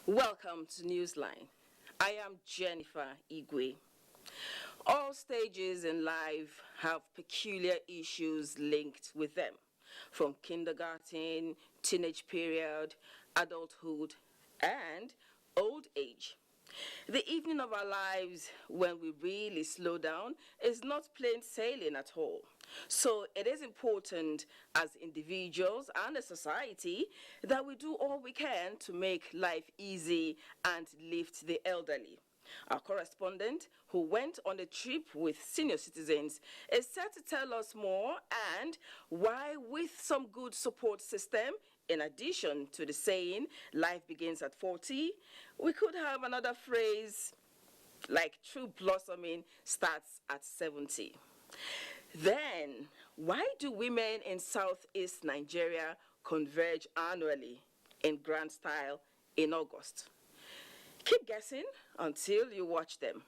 Welcome to Newsline. I am Jennifer Igwe. All stages in life have peculiar issues linked with them, from kindergarten, teenage period, adulthood, and old age. The evening of our lives when we really slow down is not plain sailing at all. So it is important as individuals and a society that we do all we can to make life easy and lift the elderly. Our correspondent, who went on a trip with senior citizens, is set to tell us more and why, with some good support system, in addition to the saying, life begins at 40, we could have another phrase like true blossoming starts at 70. Then, why do women in southeast Nigeria converge annually in grand style in August? Keep guessing until you watch them.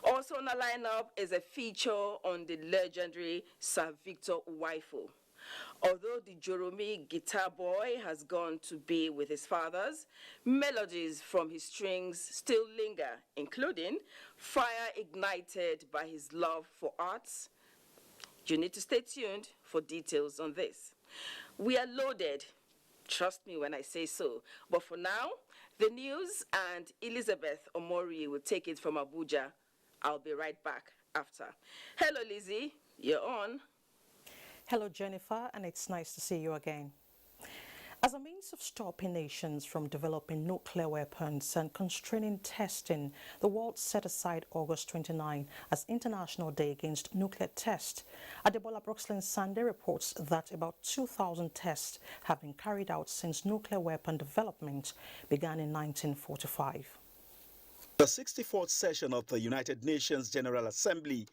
Also on the lineup is a feature on the legendary Sir Victor Awfu. Although the Joromi guitar boy has gone to be with his fathers, melodies from his strings still linger, including fire ignited by his love for arts. You need to stay tuned for details on this. We are loaded, trust me when I say so. But for now, the news and Elizabeth Omori will take it from Abuja. I'll be right back after. Hello, Lizzie, you're on. Hello, Jennifer, and it's nice to see you again. As a means of stopping nations from developing nuclear weapons and constraining testing, the world set aside August 29 as International Day Against Nuclear Tests. Adebola Brooksland Sunday reports that about 2,000 tests have been carried out since nuclear weapon development began in 1945. The 64th session of the United Nations General Assembly,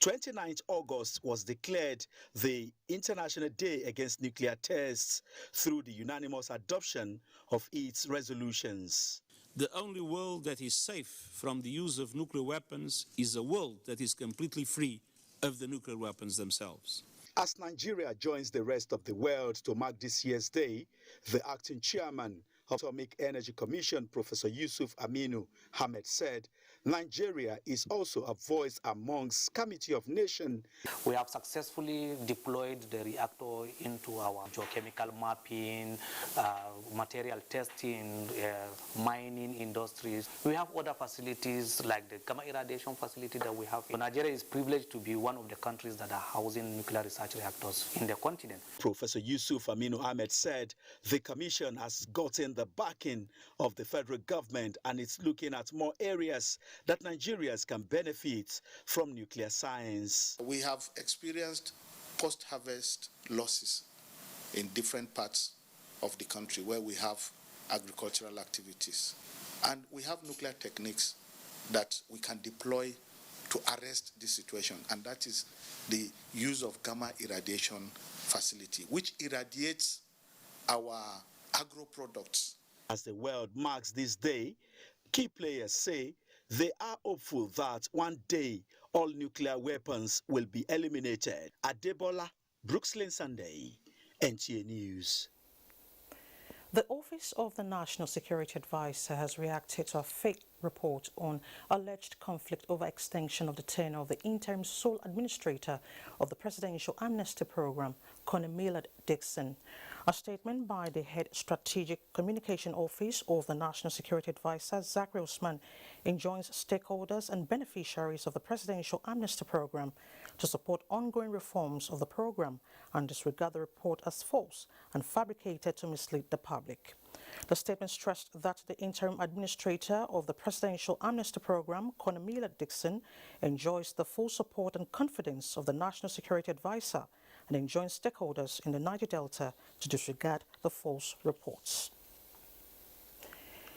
29th August, was declared the International Day Against Nuclear Tests through the unanimous adoption of its resolutions. The only world that is safe from the use of nuclear weapons is a world that is completely free of the nuclear weapons themselves. As Nigeria joins the rest of the world to mark this year's day, the acting chairman of the Atomic Energy Commission, Professor Yusuf Aminu Ahmed, said Nigeria is also a voice amongst Committee of Nations. We have successfully deployed the reactor into our geochemical mapping, material testing, mining industries. We have other facilities like the gamma irradiation facility that we have. Nigeria is privileged to be one of the countries that are housing nuclear research reactors in the continent. Professor Yusuf Aminu Ahmed said the commission has gotten the backing of the federal government and it's looking at more areas that Nigerians can benefit from nuclear science. We have experienced post-harvest losses in different parts of the country where we have agricultural activities. And we have nuclear techniques that we can deploy to arrest this situation, and that is the use of gamma irradiation facility, which irradiates our agro products. As the world marks this day, key players say they are hopeful that one day all nuclear weapons will be eliminated. Adebola Brooksland Sunday, NTA News. The Office of the National Security Advisor has reacted to a fake report on alleged conflict over extension of the tenure of the interim sole administrator of the Presidential Amnesty Program, Colonel Millard Dixon. A statement by the Head Strategic Communication Office of the National Security Advisor, Zachary Usman, enjoins stakeholders and beneficiaries of the Presidential Amnesty Program to support ongoing reforms of the program and disregard the report as false and fabricated to mislead the public. The statement stressed that the interim administrator of the Presidential Amnesty Program, Colonel Millard Dixon, enjoys the full support and confidence of the National Security Advisor and enjoins stakeholders in the Niger Delta to disregard the false reports.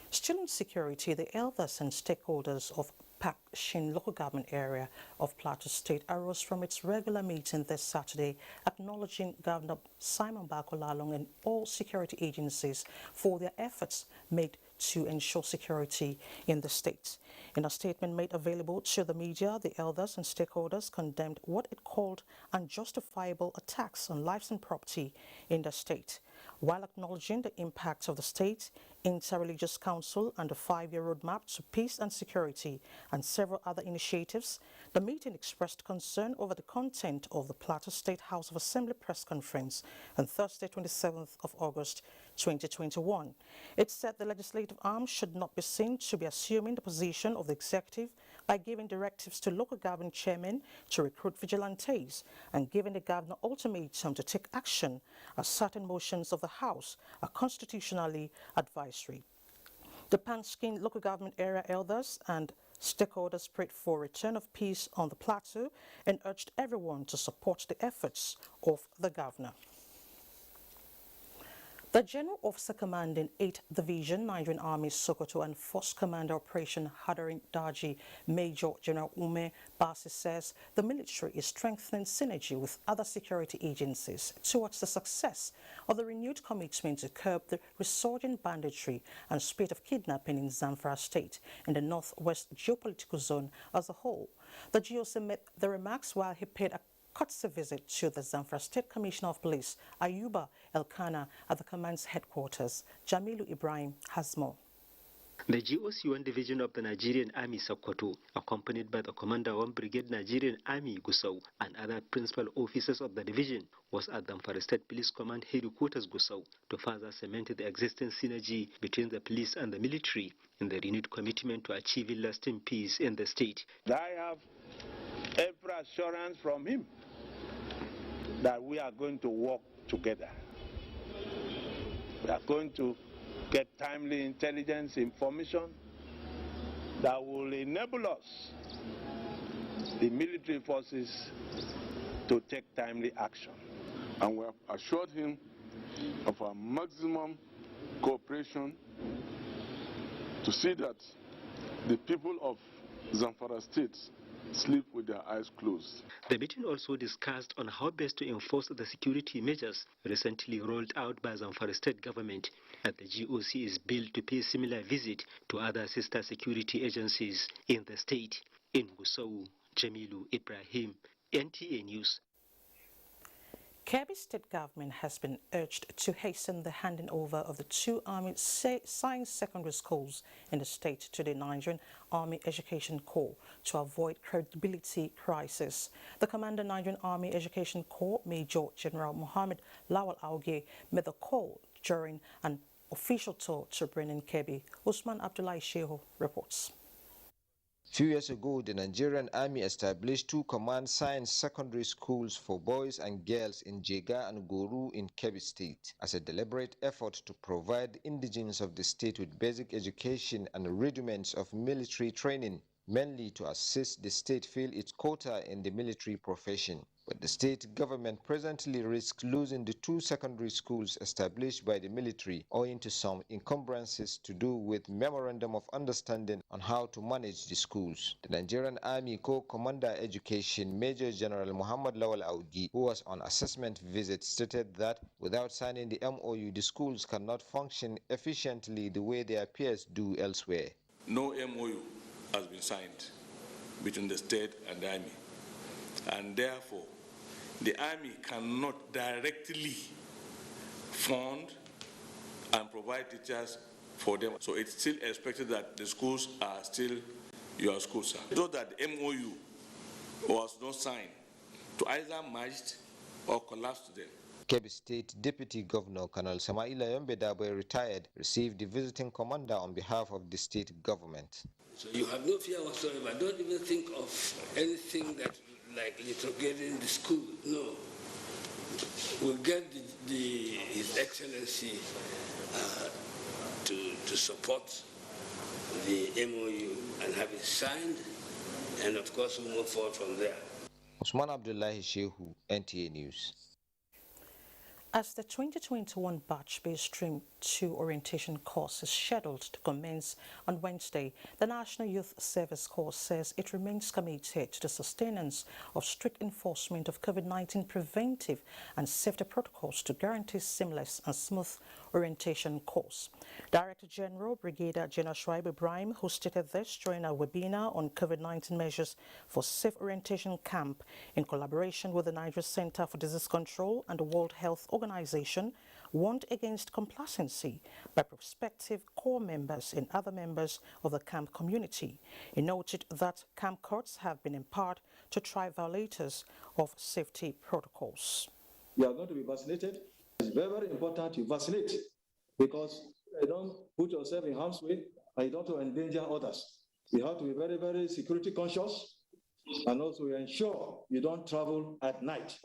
Still in security, the elders and stakeholders of Pakshin local government area of Plateau State arose from its regular meeting this Saturday, acknowledging Governor Simon Bakolalong and all security agencies for their efforts made to ensure security in the state. In a statement made available to the media, the elders and stakeholders condemned what it called unjustifiable attacks on lives and property in the state. While acknowledging the impact of the state, Interreligious Council and the 5-year roadmap to peace and security and several other initiatives, the meeting expressed concern over the content of the Plateau State House of Assembly press conference on Thursday, 27th of August 2021. It said the legislative arm should not be seen to be assuming the position of the executive by giving directives to local government chairmen to recruit vigilantes and giving the governor ultimatum to take action as certain motions of the House are constitutionally advisory. The Pan-Skin local government area elders and stakeholders prayed for return of peace on the plateau and urged everyone to support the efforts of the governor. The General Officer Commanding 8th Division, Nigerian Army Sokoto and Force Commander Operation Hadarin Daji, Major General Ume Basi says the military is strengthening synergy with other security agencies towards the success of the renewed commitment to curb the resurging banditry and spate of kidnapping in Zamfara State in the northwest geopolitical zone as a whole. The GOC made the remarks while he paid a courtesy visit to the Zamfara State Commissioner of Police, Ayuba Elkanah, at the command's headquarters. Jamilu Ibrahim has more. The GOC-1 division of the Nigerian Army Sokoto, accompanied by the Commander 1 Brigade Nigerian Army Gusau and other principal officers of the division, was at the Zamfara State Police Command Headquarters Gusau to further cement the existing synergy between the police and the military in the renewed commitment to achieving lasting peace in the state. I have every assurance from him that we are going to work together. We are going to get timely intelligence information that will enable us, the military forces, to take timely action. And we have assured him of our maximum cooperation to see that the people of Zamfara State sleep with their eyes closed. The meeting also discussed on how best to enforce the security measures recently rolled out by Zamfara State government, and the GOC is billed to pay a similar visit to other sister security agencies in the state. In Gusau, Jamilu Ibrahim, NTA News. Kebbi State government has been urged to hasten the handing over of the 2 Army Science Secondary Schools in the state to the Nigerian Army Education Corps to avoid credibility crisis. The Commander Nigerian Army Education Corps, Major General Mohammed Lawal Auge, made the call during an official tour to Benin Kebbi. Usman Abdullahi Shehu reports. A few years ago, the Nigerian Army established 2 command science secondary schools for boys and girls in Jega and Goru in Kebbi State as a deliberate effort to provide indigenes of the state with basic education and rudiments of military training, mainly to assist the state fill its quota in the military profession. But the state government presently risks losing the 2 secondary schools established by the military owing to some encumbrances to do with Memorandum of Understanding on how to manage the schools. The Nigerian Army Corps Commander Education Major General Muhammad Lawal Augi, who was on assessment visit, stated that without signing the MOU, the schools cannot function efficiently the way their peers do elsewhere. No MOU has been signed between the state and the Army, and therefore the Army cannot directly fund and provide teachers for them. So it's still expected that the schools are still your schools, sir. So that the MOU was not signed to either merge or collapse them. Kebbi State Deputy Governor Colonel Samaila Yombe Daboy, retired, received the visiting commander on behalf of the state government. So you have no fear whatsoever. Don't even think of anything that like getting the school. No. We'll get His Excellency to support the MOU and have it signed, and of course we'll move forward from there. Usman Abdullahi Shehu, NTA News. As the 2021 batch-based Stream 2 orientation course is scheduled to commence on Wednesday, the National Youth Service Corps says it remains committed to the sustenance of strict enforcement of COVID-19 preventive and safety protocols to guarantee seamless and smooth orientation course. Director General Brigadier General Shuaib Ibrahim, who stated this during a webinar on COVID-19 measures for safe orientation camp in collaboration with the Nigeria Center for Disease Control and the World Health Organization warned against complacency by prospective corps members and other members of the camp community. He noted that camp courts have been empowered to try violators of safety protocols. You are going to be vaccinated. It's very, very important you vaccinate because you don't put yourself in harm's way and you don't want to endanger others. You have to be very, very security conscious and also ensure you don't travel at night.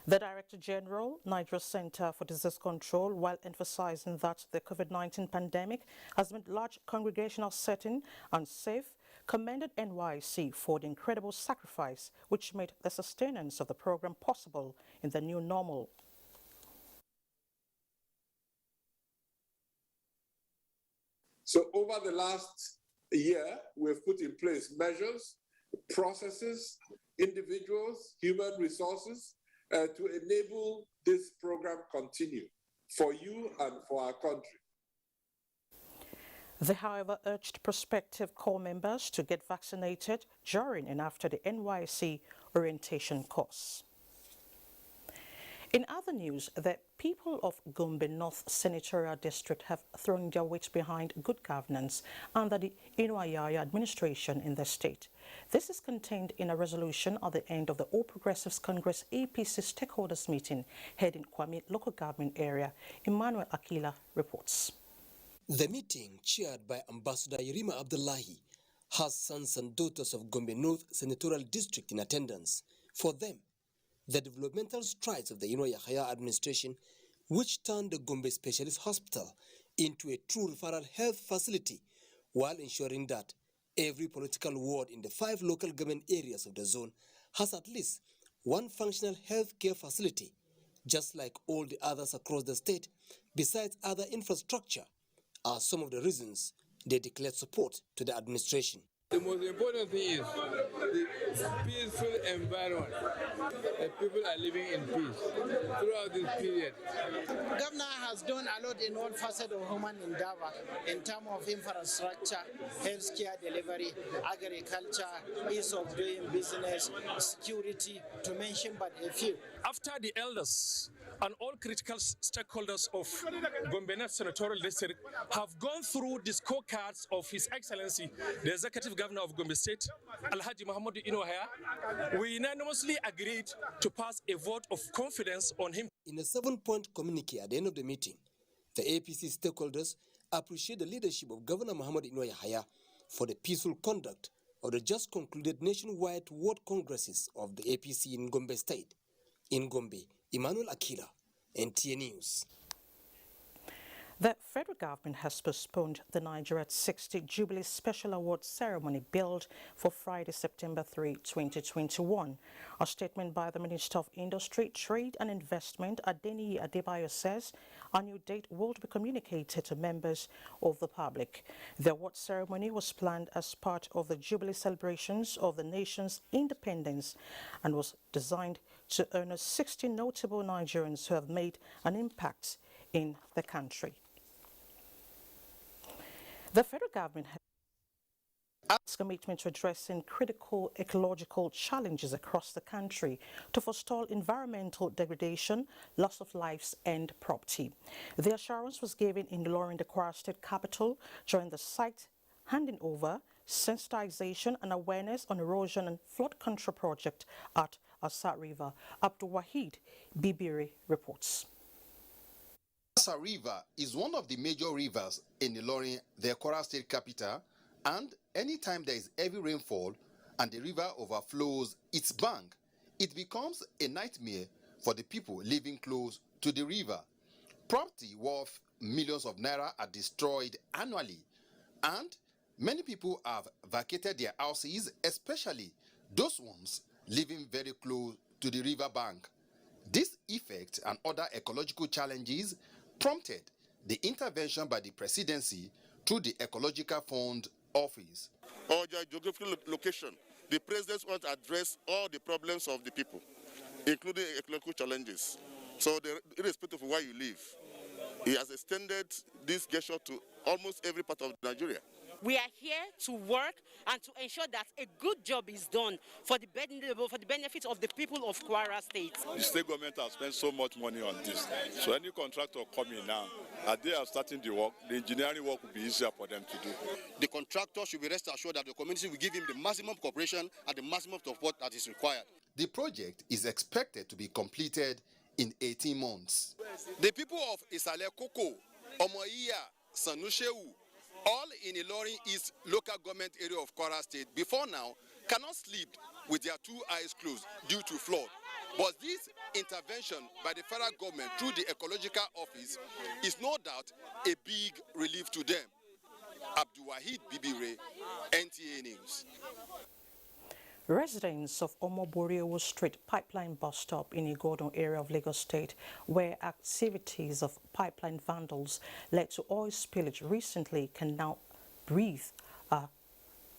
The Director General, Nigeria Center for Disease Control, while emphasizing that the COVID-19 pandemic has made large congregational setting unsafe, commended NYSC for the incredible sacrifice which made the sustenance of the program possible in the new normal. So over the last year, we've put in place measures, processes, individuals, human resources to enable this program continue for you and for our country. They, however, urged prospective corps members to get vaccinated during and after the NYSC orientation course. In other news, the people of Gombe North Senatorial District have thrown their weight behind good governance under the NYSC administration in the state. This is contained in a resolution at the end of the All Progressives Congress APC stakeholders meeting held in Kwame local government area. Emmanuel Akila reports. The meeting, chaired by Ambassador Yerima Abdullahi, has sons and daughters of Gombe North Senatorial District in attendance. For them, the developmental strides of the NYSC administration, which turned the Gombe Specialist Hospital into a true referral health facility, while ensuring that every political ward in the 5 local government areas of the zone has at least one functional health care facility, just like all the others across the state, besides other infrastructure, are some of the reasons they declared support to the administration. The most important thing is the peaceful environment. That people are living in peace throughout this period. Governor has done a lot in all facets of human endeavor in terms of infrastructure, healthcare delivery, agriculture, ease of doing business, security, to mention but a few. After the elders and all critical stakeholders of Gombe North Senatorial District have gone through the scorecards of His Excellency, the Executive Governor of Gombe State, Alhaji Mamadou, we unanimously agreed to pass a vote of confidence on him. In a 7-point communique at the end of the meeting, the APC stakeholders appreciate the leadership of Governor Mamadou for the peaceful conduct of the just concluded nationwide ward congresses of the APC in Gombe State. In Gombe, Emmanuel Akila, NTA News. The federal government has postponed the Nigeria 60 Jubilee Special Award ceremony billed for Friday, September 3, 2021. A statement by the Minister of Industry, Trade and Investment, Adeniyi Adebayo, says a new date will be communicated to members of the public. The award ceremony was planned as part of the Jubilee celebrations of the nation's independence and was designed to honor 60 notable Nigerians who have made an impact in the country. The federal government has a commitment to addressing critical ecological challenges across the country to forestall environmental degradation, loss of lives and property. The assurance was given in Ilorin, the Kwara State capital, during the site handing over, sensitization and awareness on erosion and flood control project at Asa River. Abdul Wahid Bibiri reports. Asa River is one of the major rivers in Ilorin, the Kwara State capital, and anytime there is heavy rainfall and the river overflows its bank, it becomes a nightmare for the people living close to the river. Property worth millions of naira are destroyed annually, and many people have vacated their houses, especially those ones living very close to the river bank. This effect and other ecological challenges prompted the intervention by the presidency through the Ecological Fund Office. Or geographical location, the president wants to address all the problems of the people, including ecological challenges. So irrespective of where you live, he has extended this gesture to almost every part of Nigeria. We are here to work and to ensure that a good job is done for the benefit of the people of Kwara State. The state government has spent so much money on this. So any contractor coming now, as they are starting the work, the engineering work will be easier for them to do. The contractor should be rest assured that the community will give him the maximum cooperation and the maximum support that is required. The project is expected to be completed in 18 months. The people of Isale Koko, Omoiya, Sanushewu, all in Ilorin East local government area of Kwara State, before now, cannot sleep with their two eyes closed due to flood. But this intervention by the federal government through the ecological office is no doubt a big relief to them. Abdulwahid Bibire, NTA News. Residents of Omoboriowo Street Pipeline Bus Stop in Owodo area of Lagos State, where activities of pipeline vandals led to oil spillage recently, can now breathe a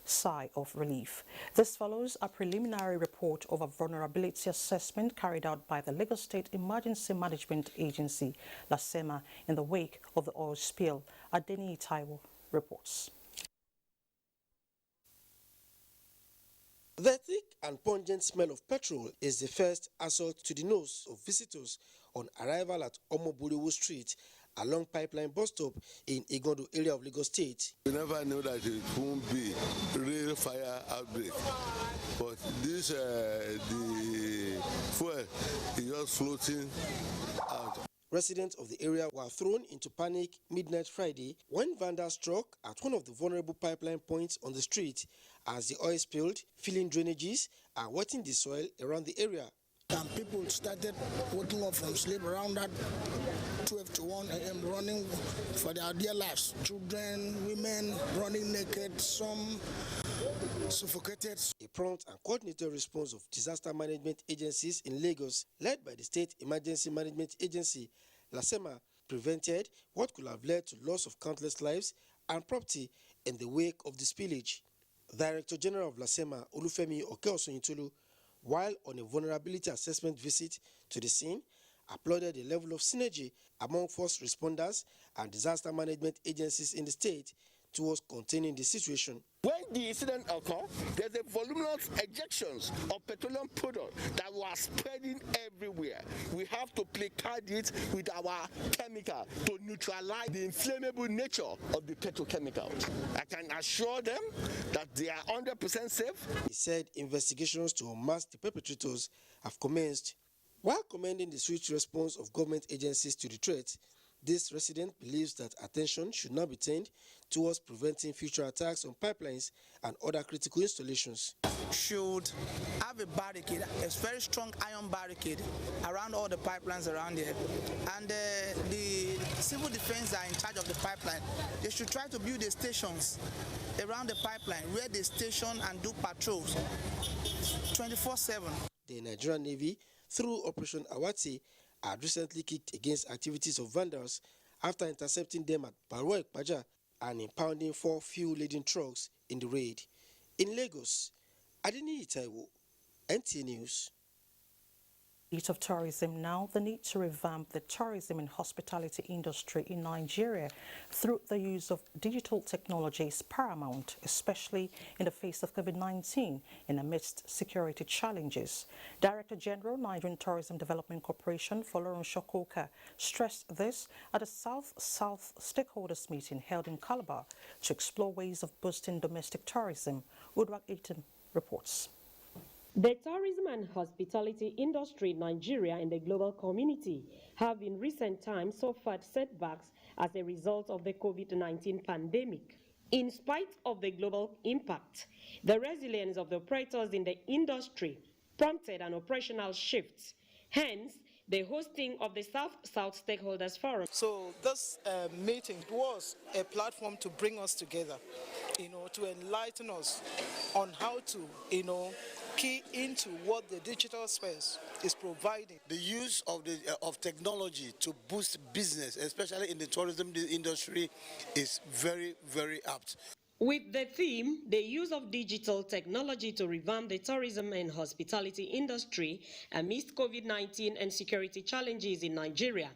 sigh of relief. This follows a preliminary report of a vulnerability assessment carried out by the Lagos State Emergency Management Agency, LASEMA, in the wake of the oil spill. Adeni Taiwo reports. The thick and pungent smell of petrol is the first assault to the nose of visitors on arrival at Omoboriowo Street along Pipeline Bus Stop in Owodo area of Lagos State. We never knew that it won't be real fire outbreak, but this the fuel is just floating out. Residents of the area were thrown into panic midnight Friday when vandals struck at one of the vulnerable pipeline points on the street as the oil spilled, filling drainages and wetting the soil around the area. And people started waking up from sleep around that 12 to 1 a.m. running for their dear lives. Children, women running naked, some suffocated. A prompt and coordinated response of disaster management agencies in Lagos, led by the State Emergency Management Agency, LASEMA, prevented what could have led to loss of countless lives and property in the wake of the spillage. Director General of LASEMA, Olufemi Okeosonyitolu, while on a vulnerability assessment visit to the scene, applauded the level of synergy among first responders and disaster management agencies in the state towards containing the situation. When the incident occurred, there's a voluminous ejections of petroleum products that were spreading everywhere. We have to placate it with our chemical to neutralize the inflammable nature of the petrochemicals. I can assure them that they are 100% safe. He said investigations to unmask the perpetrators have commenced. While commending the swift response of government agencies to the threat, this resident believes that attention should now be turned towards preventing future attacks on pipelines and other critical installations. Should have a barricade, a very strong iron barricade around all the pipelines around here. And the civil defense are in charge of the pipeline. They should try to build the stations around the pipeline where they station and do patrols 24/7. The Nigerian Navy, through Operation Awati, had recently kicked against activities of vandals after intercepting them at Barwa Ekpaja and impounding 4 fuel-laden trucks in the raid. In Lagos, Adeni Taiwo, NTA News. Of tourism now, the need to revamp the tourism and hospitality industry in Nigeria through the use of digital technology is paramount, especially in the face of COVID-19 and amidst security challenges. Director General, Nigerian Tourism Development Corporation, Folorunsho Shokoka, stressed this at a South-South stakeholders meeting held in Calabar to explore ways of boosting domestic tourism. Udwak Eaton reports. The tourism and hospitality industry in Nigeria and the global community have in recent times suffered setbacks as a result of the COVID-19 pandemic. In spite of the global impact, the resilience of the operators in the industry prompted an operational shift. Hence, the hosting of the South-South Stakeholders Forum. So this meeting was a platform to bring us together, to enlighten us on how to, key into what the digital space is providing. The use of technology to boost business, especially in the tourism industry, is very, very apt. With the theme, the use of digital technology to revamp the tourism and hospitality industry amidst COVID-19 and security challenges in Nigeria.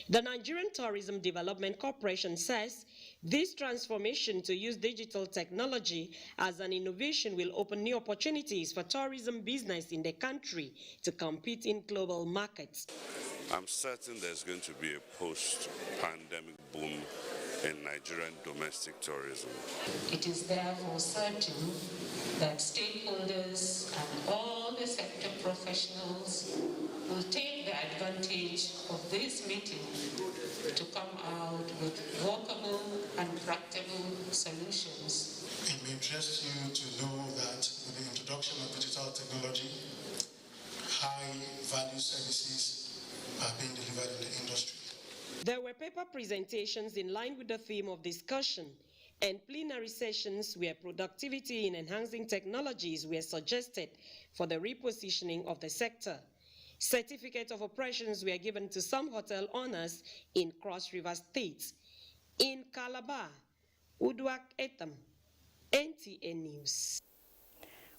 The Nigerian Tourism Development Corporation says this transformation to use digital technology as an innovation will open new opportunities for tourism business in the country to compete in global markets. I'm certain there's going to be a post-pandemic boom in Nigerian domestic tourism. It is therefore certain that stakeholders and all the sector professionals will take the advantage of this meeting to come out with workable and practical solutions. It may interest you to know that with the introduction of digital technology, high-value services are being delivered in the industry. There were paper presentations in line with the theme of discussion and plenary sessions where productivity in enhancing technologies were suggested for the repositioning of the sector. Certificates of operations were given to some hotel owners in Cross River State. In Calabar, Uduak Etam, NTA News.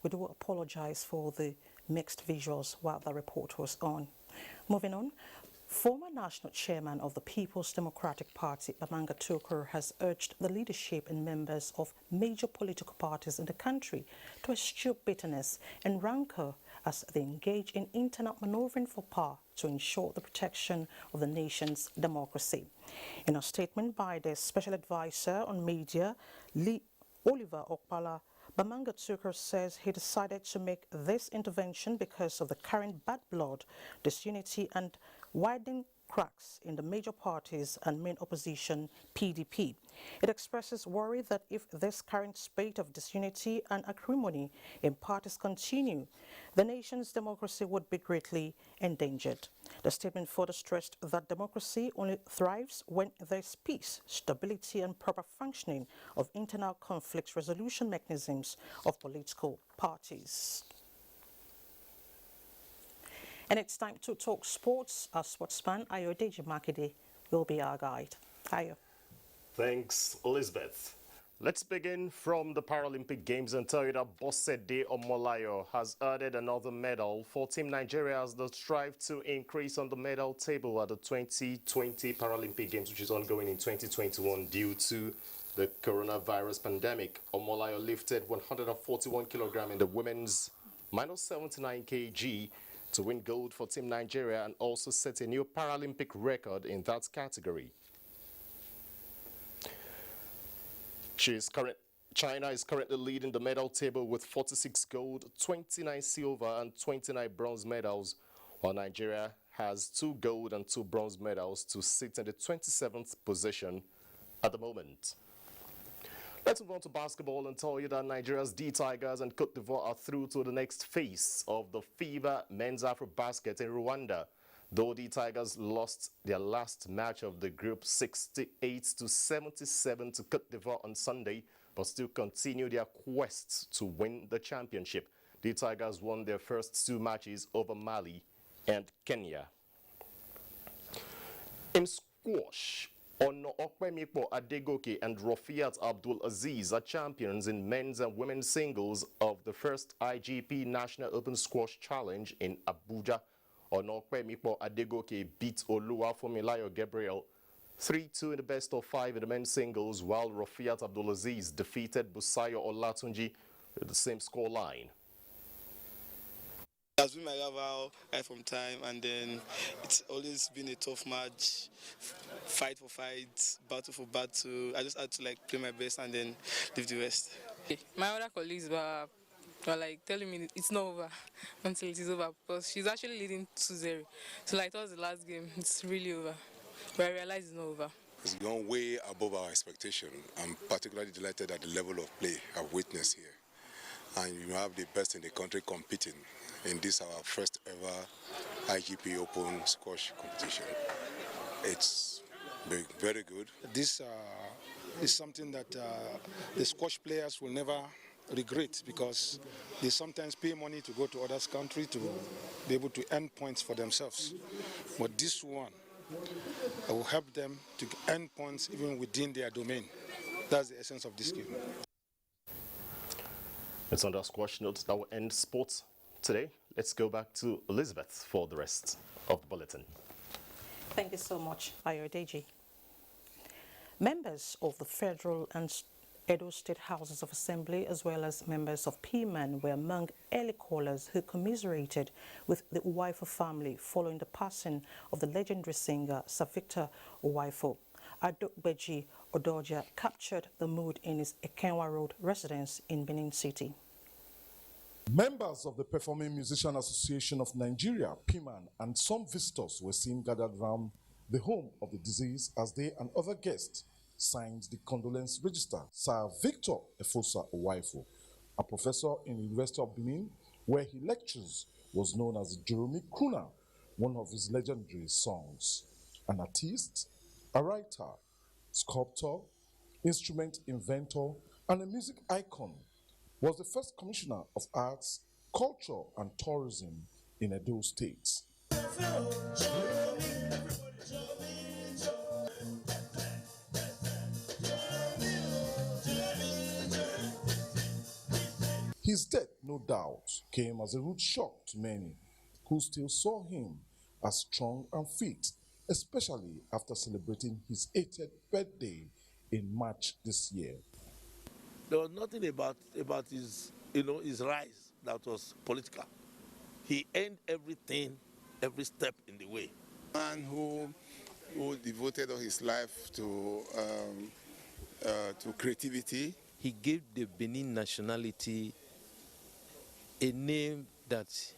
We do apologize for the mixed visuals while the report was on. Moving on. Former national chairman of the People's Democratic Party, Mamadou, has urged the leadership and members of major political parties in the country to eschew bitterness and rancor as they engage in internal maneuvering for power to ensure the protection of the nation's democracy. In a statement by the Special Advisor on Media, Oliver Okpala, Mamadou says he decided to make this intervention because of the current bad blood, disunity and widening cracks in the major parties and main opposition, PDP. It expresses worry that if this current spate of disunity and acrimony in parties continue, the nation's democracy would be greatly endangered. The statement further stressed that democracy only thrives when there is peace, stability and proper functioning of internal conflict resolution mechanisms of political parties. And it's time to talk sports. Our sportsman, Ayodeji Makide, will be our guide. Ayo. Thanks, Elizabeth. Let's begin from the Paralympic Games and tell you that Bosede Omolayo has added another medal for Team Nigeria as they strive to increase on the medal table at the 2020 Paralympic Games, which is ongoing in 2021 due to the coronavirus pandemic. Omolayo lifted 141 kg in the women's -79 kg to win gold for Team Nigeria and also set a new Paralympic record in that category. China is currently leading the medal table with 46 gold, 29 silver and 29 bronze medals, while Nigeria has 2 gold and 2 bronze medals to sit in the 27th position at the moment. Let's move on to basketball and tell you that Nigeria's D Tigers and Cote d'Ivoire are through to the next phase of the FIBA Men's Afro-Basket in Rwanda. Though the Tigers lost their last match of the group 68-77 to Cote d'Ivoire on Sunday, but still continue their quest to win the championship. The Tigers won their first 2 matches over Mali and Kenya. In squash, Ono Okwemikpo Adegoke and Rafiat Abdul Aziz are champions in men's and women's singles of the first IGP National Open Squash Challenge in Abuja. Ono Okwemikpo Adegoke beat Oluwafunmilayo Gabriel 3-2 in the best of 5 in the men's singles, while Rafiat Abdul Aziz defeated Busayo Olatunji with the same scoreline. It has been my rival right from time, and then it's always been a tough match, fight for fight, battle for battle. I just had to play my best and then leave the rest. My other colleagues were telling me it's not over until it is over, because she's actually leading 2-0. So it was the last game, it's really over. But I realized it's not over. It's gone way above our expectation. I'm particularly delighted at the level of play I've witnessed here. And you have the best in the country competing in this, our first ever IGP Open Squash competition. It's been very good. This is something that the squash players will never regret, because they sometimes pay money to go to others' country to be able to earn points for themselves. But this one will help them to earn points even within their domain. That's the essence of this game. It's on that squash note that will end sports today. Let's go back to Elizabeth for the rest of the bulletin. Thank you so much, Ayodeji. Members of the federal and Edo State Houses of Assembly, as well as members of PMAN, were among early callers who commiserated with the Awfu family following the passing of the legendary singer Sir Victor Awfu. Adokbeji Odoja captured the mood in his Ekenwa Road residence in Benin City. Members of the Performing Musician Association of Nigeria, PMAN, and some visitors were seen gathered around the home of the deceased as they and other guests signed the condolence register. Sir Victor Awfu, a professor in the University of Benin, where he lectures, was known as the Jerome Kuna, one of his legendary songs. An artist, a writer, sculptor, instrument inventor, and a music icon, was the first commissioner of arts, culture, and tourism in Edo State. His death, no doubt, came as a rude shock to many who still saw him as strong and fit, especially after celebrating his 80th birthday in March this year. There was nothing about his, his rise that was political. He earned everything, every step in the way. Man who devoted all his life to creativity. He gave the Benin nationality a name that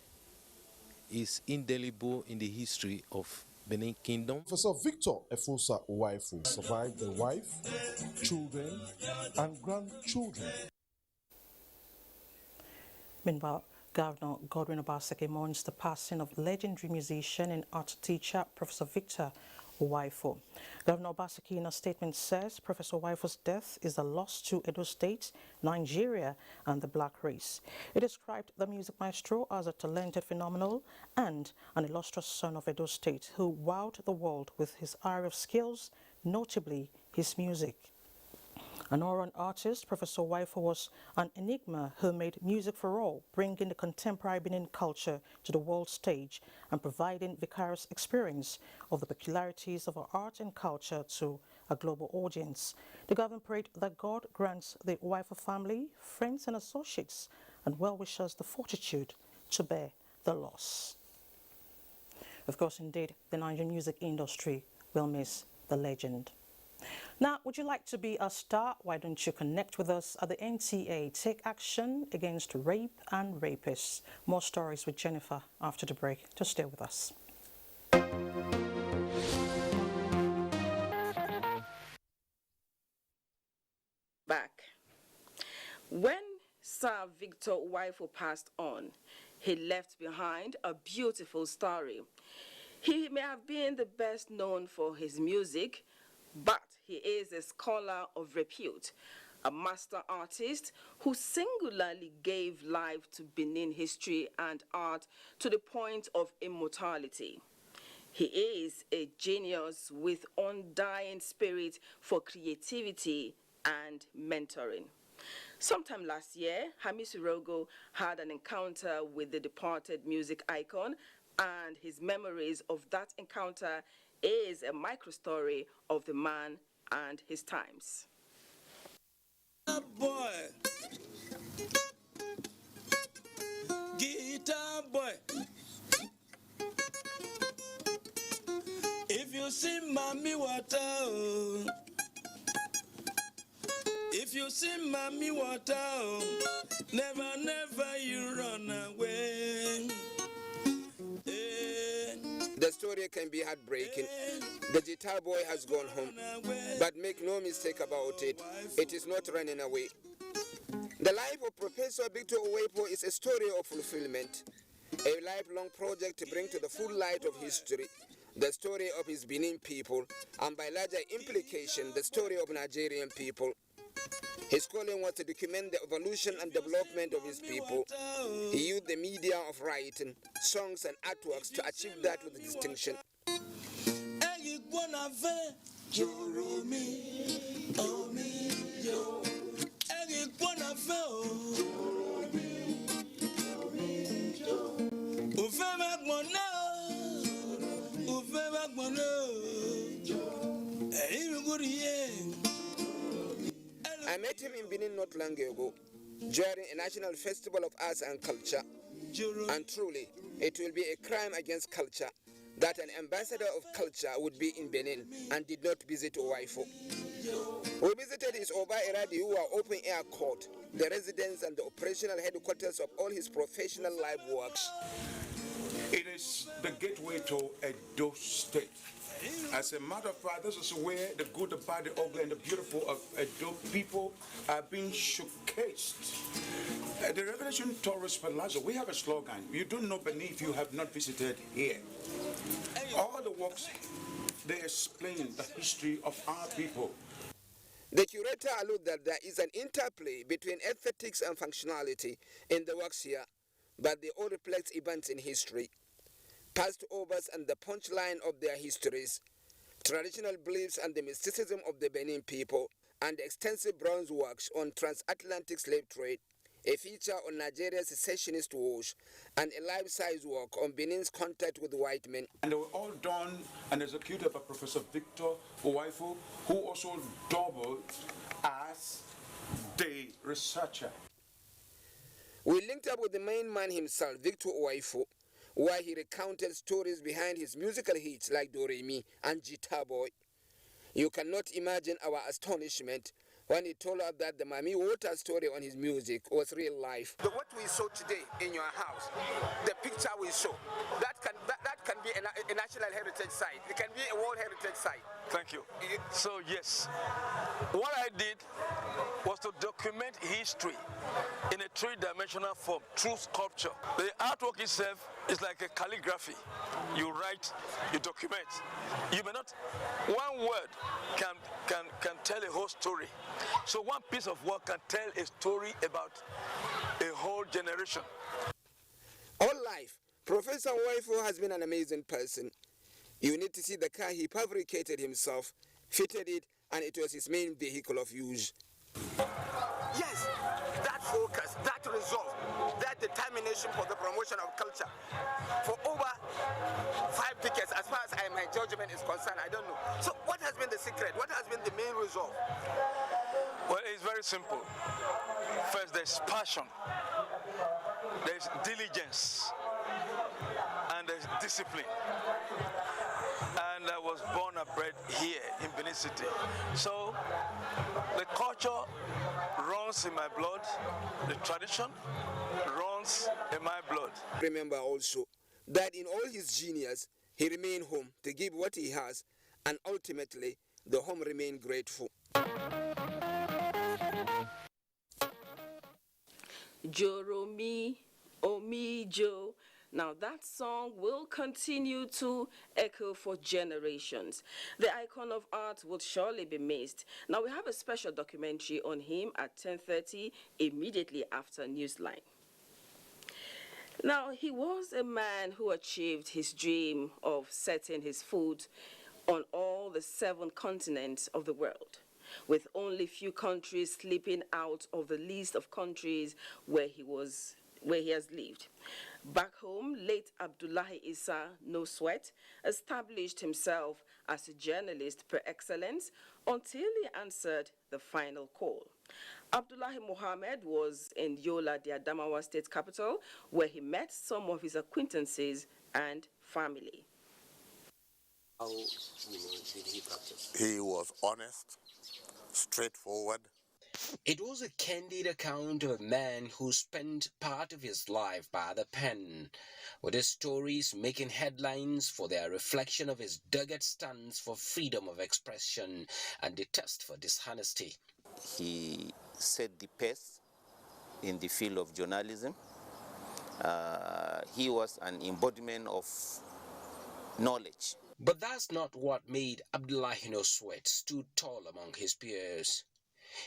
is indelible in the history of Benin Kingdom. Professor Victor Awfu survived the wife, children, and grandchildren. Meanwhile, Governor Godwin Obaseki mourns the passing of legendary musician and art teacher Professor Victor Awfu. Governor Obaseki in a statement says Professor Awfu's death is a loss to Edo State, Nigeria, and the black race. He described the music maestro as a talented phenomenal and an illustrious son of Edo State who wowed the world with his array of skills, notably his music. An all-round artist, Professor Awfu was an enigma who made music for all, bringing the contemporary Benin culture to the world stage and providing vicarious experience of the peculiarities of our art and culture to a global audience. The government prayed that God grants the Awfu family, friends and associates and well-wishers the fortitude to bear the loss. Of course, indeed, the Nigerian music industry will miss the legend. Now, would you like to be a star? Why don't you connect with us at the NTA? Take action against rape and rapists. More stories with Jennifer after the break. Just stay with us. Back. When Sir Victor Awfu passed on, he left behind a beautiful story. He may have been the best known for his music, but he is a scholar of repute, a master artist who singularly gave life to Benin history and art to the point of immortality. He is a genius with undying spirit for creativity and mentoring. Sometime last year, Hamisu Rogo had an encounter with the departed music icon, and his memories of that encounter is a micro-story of the man and his times. Boy, guitar boy, if you see mommy water, if you see mommy water, never, never you run away. The story can be heartbreaking. The guitar boy has gone home, but make no mistake about it, it is not running away. The life of Professor Victor Awfu is a story of fulfillment, a lifelong project to bring to the full light of history the story of his Benin people, and by larger implication, the story of Nigerian people. His calling was to document the evolution and development of his people. He used the media of writing, songs and artworks to achieve that with distinction. I met him in Benin not long ago, during a national festival of arts and culture. And truly, it will be a crime against culture that an ambassador of culture would be in Benin and did not visit Awfu. We visited his Oba Eradi open-air court, the residence and the operational headquarters of all his professional live works. It is the gateway to Edo State. As a matter of fact, this is where the good, the bad, the ugly, and the beautiful of Edo people are being showcased. The Revelation Tourist Palazzo, we have a slogan: you don't know Benin if you have not visited here. All the works, they explain the history of our people. The curator alluded that there is an interplay between aesthetics and functionality in the works here, but they all reflect events in history, past overs and the punchline of their histories, traditional beliefs and the mysticism of the Benin people, and extensive bronze works on transatlantic slave trade, a feature on Nigeria's secessionist wars, and a life-size work on Benin's contact with white men. And they were all done and executed by Professor Victor Awfu, who also doubled as the researcher. We linked up with the main man himself, Victor Awfu, where he recounted stories behind his musical hits like Do Re Mi and Guitar Boy. You cannot imagine our astonishment when he told us that the Mami Water story on his music was real life. What we saw today in your house, the picture we saw, that can be a national heritage site. It can be a world heritage site. Thank you. So yes, what I did was to document history in a three-dimensional form through sculpture. The artwork itself is like a calligraphy. You write, you document. You may not, one word can tell a whole story. So one piece of work can tell a story about a whole generation. All life, Professor Awfu has been an amazing person. You need to see the car he fabricated himself, fitted it, and it was his main vehicle of use. Yes, that focus, that resolve, that determination for the promotion of culture for over 5 decades, as far as my judgment is concerned, I don't know. So what has been the secret? What has been the main resolve? Well, it's very simple. First, there's passion, there's diligence, and there's discipline. And I was born and bred here in Benin City. So the culture runs in my blood, the tradition runs in my blood. Remember also that in all his genius, he remained home to give what he has, and ultimately the home remained grateful. Joromi Omijo. Now that song will continue to echo for generations. The icon of art will surely be missed. Now we have a special documentary on him at 10:30 immediately after Newsline. Now he was a man who achieved his dream of setting his foot on all the 7 continents of the world, with only few countries slipping out of the list of countries where he has lived. Back home, late Abdullahi Issa No Sweat established himself as a journalist per excellence until he answered the final call. Abdullahi Mohammed was in Yola, the Adamawa state capital, where he met some of his acquaintances and family. How did he practice? He was honest, straightforward. It was a candid account of a man who spent part of his life by the pen, with his stories making headlines for their reflection of his dogged stance for freedom of expression and detest for dishonesty. He set the pace in the field of journalism. He was an embodiment of knowledge. But that's not what made Abdullahi No Sweat stood tall among his peers.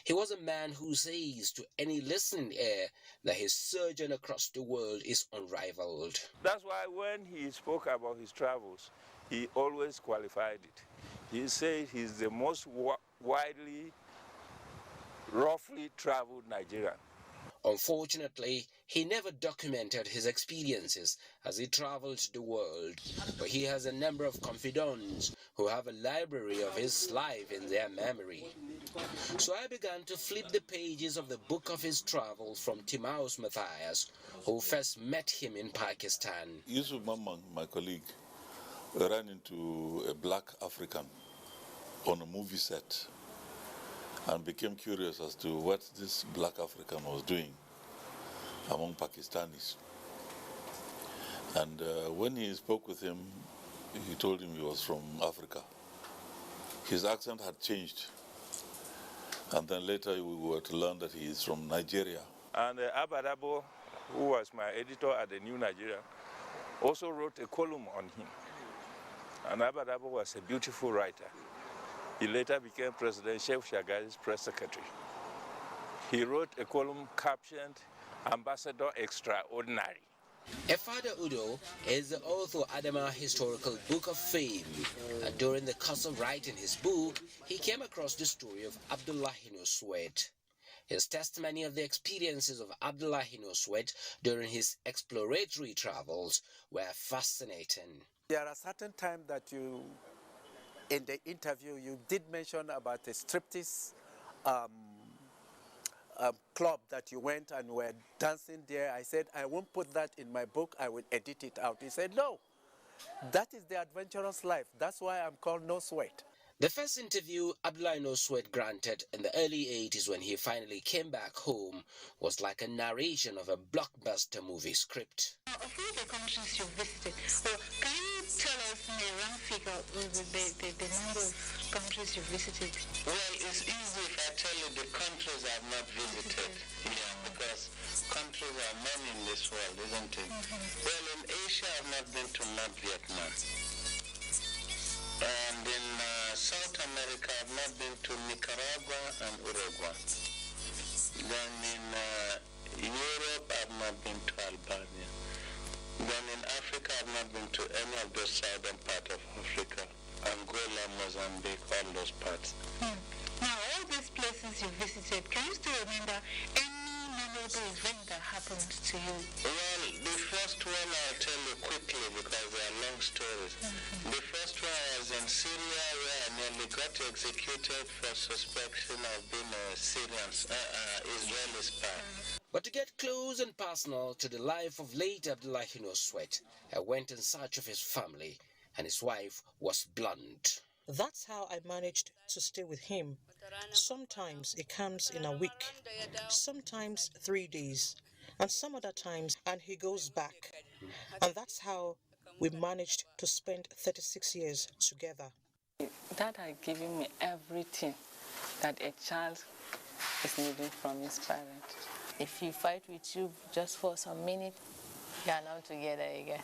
He was a man who says to any listening ear that his sojourn across the world is unrivaled. That's why when he spoke about his travels, he always qualified it. He said he's the most widely, roughly traveled Nigerian. Unfortunately, he never documented his experiences as he traveled the world, but he has a number of confidants who have a library of his life in their memory. So I began to flip the pages of the book of his travels from Timaus Matthias, who first met him in Pakistan. Yusuf Mamman, my colleague, ran into a black African on a movie set and became curious as to what this black African was doing among Pakistanis. And when he spoke with him, he told him he was from Africa. His accent had changed. And then later we were to learn that he is from Nigeria. And Abadabo, who was my editor at the New Nigerian, also wrote a column on him. And Abadabo was a beautiful writer. He later became President Sheikh Shagari's press secretary. He wrote a column captioned Ambassador Extraordinary. Father Owodo is the author of Adama Historical Book of Fame. And during the course of writing his book, he came across the story of Abdullahi Noswet. His testimony of the experiences of Abdullahi Noswet during his exploratory travels were fascinating. There are certain times that you, in the interview, you did mention about a striptease club that you went and were dancing there. I said, I won't put that in my book, I will edit it out. He said, no, that is the adventurous life. That's why I'm called No Sweat. The first interview Abdullahi Noswet granted in the early 80s when he finally came back home was like a narration of a blockbuster movie script. Of all the countries you've visited, can you tell us in a round figure the number of countries you've visited? Well, it's easy if I tell you the countries I've not visited. Because countries are many in this world, isn't it? Well, in Asia I've not been to North Vietnam. And in South America, I've not been to Nicaragua and Uruguay. Then in Europe, I've not been to Albania. Then in Africa, I've not been to any of the southern part of Africa. Angola, Mozambique, all those parts. Now, all these places you visited, can you still remember any memorable event that happened to you? Well, the first one I'll tell you quickly because they are long stories. The first one was in Syria where I nearly got executed for suspicion of being a Syrian Israeli spy. But to get close and personal to the life of late Abdullahi Noswet, I went in search of his family, and his wife was blunt. That's how I managed to stay with him. Sometimes it comes in a week, sometimes 3 days, and some other times, and he goes back. And that's how we managed to spend 36 years together. That had given me everything that a child is needing from his parent. If he fight with you just for some minutes, you are now together again.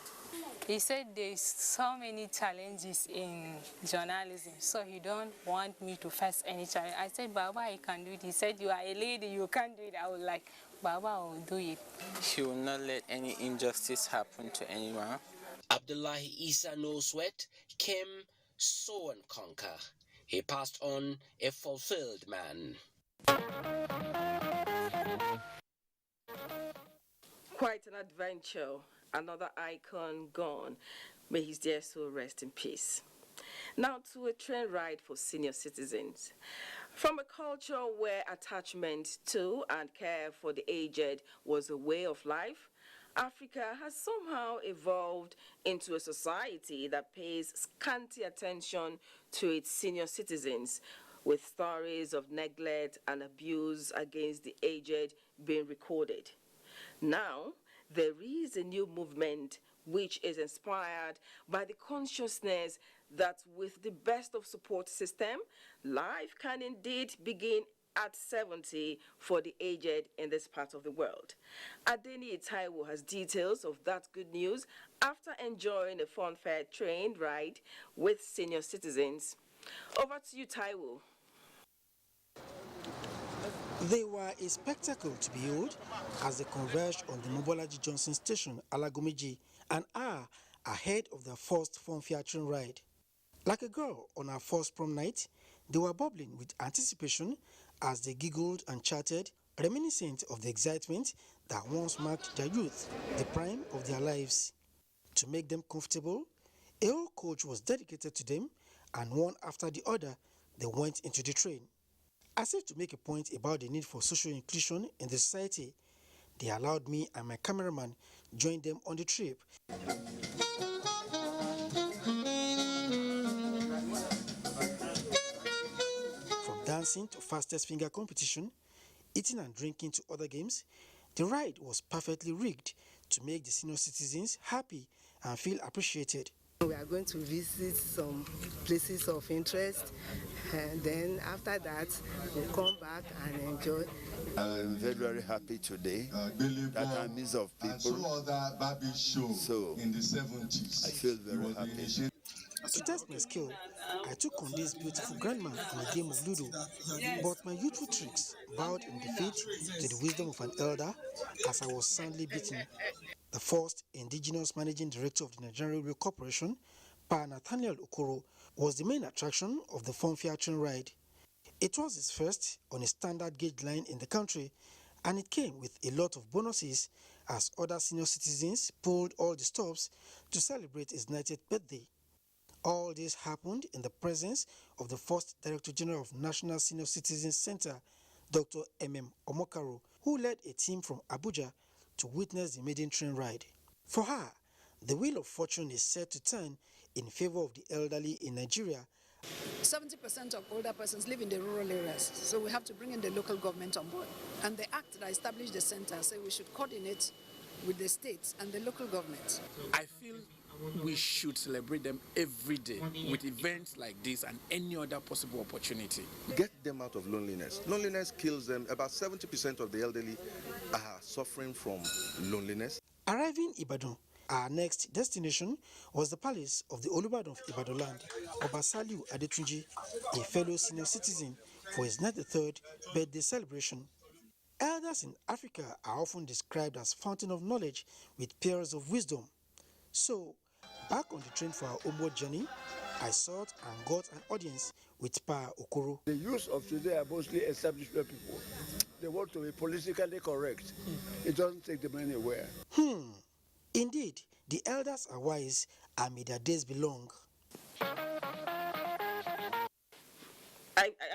He said there's so many challenges in journalism, so he don't want me to face any challenge. I said, Baba, I can do it. He said, you are a lady, you can't do it. I was like, Baba, I will do it. He will not let any injustice happen to anyone. Abdullahi Isa Noswet came, sow and conquer. He passed on a fulfilled man. Quite an adventure. Another icon gone. May his dear soul rest in peace. Now to a train ride for senior citizens. From a culture where attachment to and care for the aged was a way of life, Africa has somehow evolved into a society that pays scanty attention to its senior citizens, with stories of neglect and abuse against the aged being recorded. Now, there is a new movement which is inspired by the consciousness that with the best of support system, life can indeed begin at 70 for the aged in this part of the world. Adeni Taiwo has details of that good news after enjoying a fun-fair train ride with senior citizens. Over to you, Taiwo. They were a spectacle to behold as they converged on the Mobolaji Johnson station, Alagomiji, an hour ahead of their first fun-fair train ride. Like a girl on her first prom night, they were bubbling with anticipation as they giggled and chatted, reminiscent of the excitement that once marked their youth, the prime of their lives. To make them comfortable, a whole coach was dedicated to them and one after the other, they went into the train. As if to make a point about the need for social inclusion in the society, they allowed me and my cameraman join them on the trip. From dancing to fastest finger competition, eating and drinking to other games, the ride was perfectly rigged to make the senior citizens happy and feel appreciated. We are going to visit some places of interest, and then after that we'll come back and enjoy. I'm very, very happy today that I'm midst of people. So in the 70s, I feel very happy. To test my skill, I took on this beautiful grandma in a game of Ludo, but my youthful tricks bowed in defeat to the wisdom of an elder as I was soundly beaten. The first indigenous managing director of the Nigerian Railway Corporation, Pa Nathaniel Okoro, was the main attraction of the fun train ride. It was his first on a standard gauge line in the country, and it came with a lot of bonuses as other senior citizens pulled all the stops to celebrate his 90th birthday. All this happened in the presence of the first Director General of National Senior Citizens Center, Dr. M.M. Omokaro, who led a team from Abuja to witness the maiden train ride. For her, the wheel of fortune is set to turn in favor of the elderly in Nigeria. 70% of older persons live in the rural areas, so we have to bring in the local government on board. And the act that established the center says we should coordinate with the states and the local government. I feel we should celebrate them every day with events like this and any other possible opportunity. Get them out of loneliness. Loneliness kills them. About 70% of the elderly are suffering from loneliness. Arriving in Ibadan, our next destination was the palace of the Olubadan of Ibadan land, Obasaliu Adetunji, a fellow senior citizen, for his 93rd birthday celebration. Elders in Africa are often described as fountain of knowledge with pearls of wisdom. So, back on the train for our homeward journey, I sought and got an audience with Pa Okoro. The youth of today are mostly established people. They want to be politically correct. It doesn't take them anywhere. Indeed, the elders are wise and may their days be long.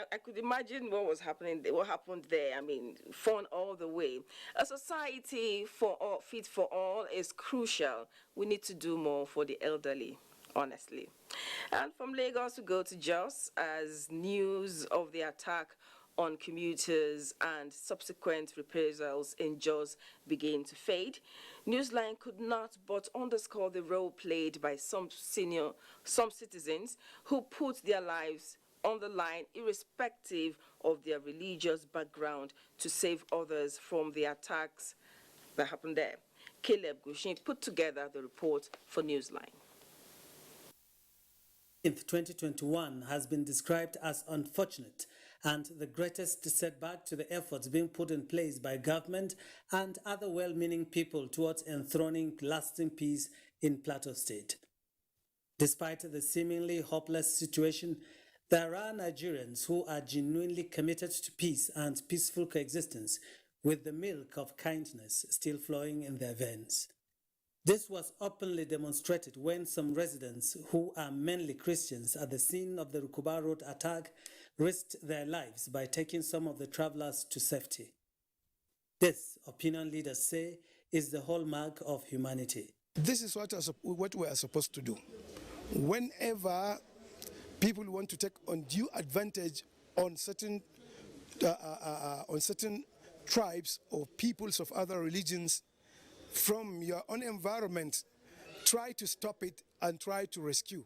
I could imagine what happened there. I mean, fun all the way. A society for all, fit for all is crucial. We need to do more for the elderly, honestly. And from Lagos, we go to Jos as news of the attack on commuters and subsequent reprisals in Jos begin to fade. Newsline could not but underscore the role played by some citizens who put their lives on the line, irrespective of their religious background, to save others from the attacks that happened there. Caleb Gushin put together the report for Newsline. 2021 has been described as unfortunate and the greatest setback to the efforts being put in place by government and other well-meaning people towards enthroning lasting peace in Plateau State. Despite the seemingly hopeless situation, there are Nigerians who are genuinely committed to peace and peaceful coexistence, with the milk of kindness still flowing in their veins. This was openly demonstrated when some residents, who are mainly Christians, at the scene of the Rukuba Road attack, risked their lives by taking some of the travelers to safety. This, opinion leaders say, is the hallmark of humanity. This is what we are supposed to do. Whenever people want to take undue advantage on certain tribes or peoples of other religions from your own environment, try to stop it and try to rescue.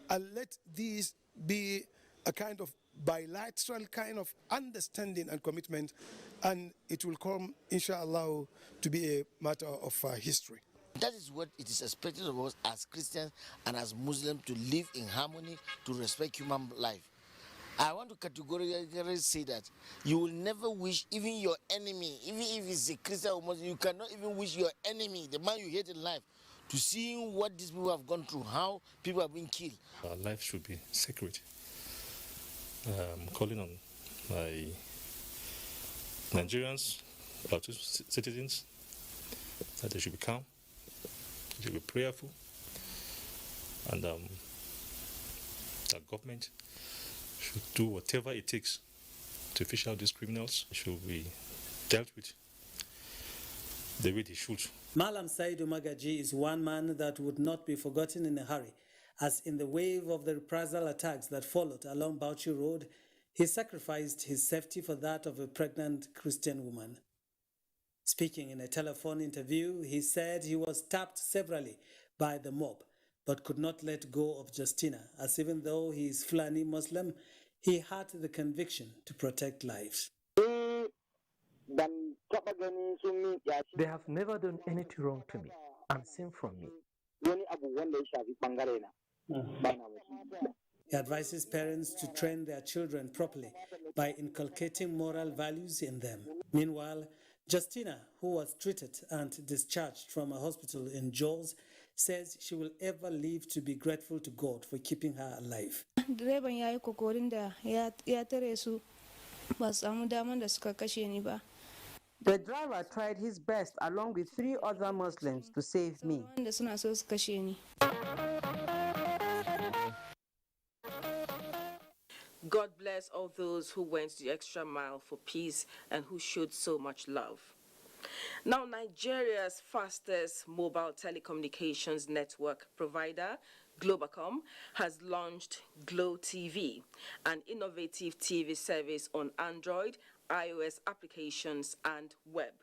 And let these be a kind of bilateral kind of understanding and commitment, and it will come, inshallah, to be a matter of history. That is what it is expected of us as Christians and as Muslims, to live in harmony, to respect human life. I want to categorically say that you will never wish even your enemy, even if it's a Christian or Muslim, you cannot even wish your enemy, the man you hate in life, to see what these people have gone through, how people have been killed. Our life should be sacred. I'm calling on my Nigerians, our citizens, that they should be calm, they should be prayerful, and The government should do whatever it takes to fish out these criminals. Should be dealt with the way they should. Malam Saidu Magaji is one man that would not be forgotten in a hurry, as in the wave of the reprisal attacks that followed along Bauchi Road, he sacrificed his safety for that of a pregnant Christian woman. Speaking in a telephone interview, he said he was tapped severally by the mob, but could not let go of Justina, as even though he is Fulani Muslim, he had the conviction to protect lives. They have never done anything wrong to me, unseen from me. He advises parents to train their children properly by inculcating moral values in them. Meanwhile, Justina, who was treated and discharged from a hospital in Jos, says she will ever live to be grateful to God for keeping her alive. The driver tried his best along with 3 other Muslims to save me. God bless all those who went the extra mile for peace and who showed so much love. Now, Nigeria's fastest mobile telecommunications network provider, Globacom, has launched Glo TV, an innovative TV service on Android, iOS applications, and web.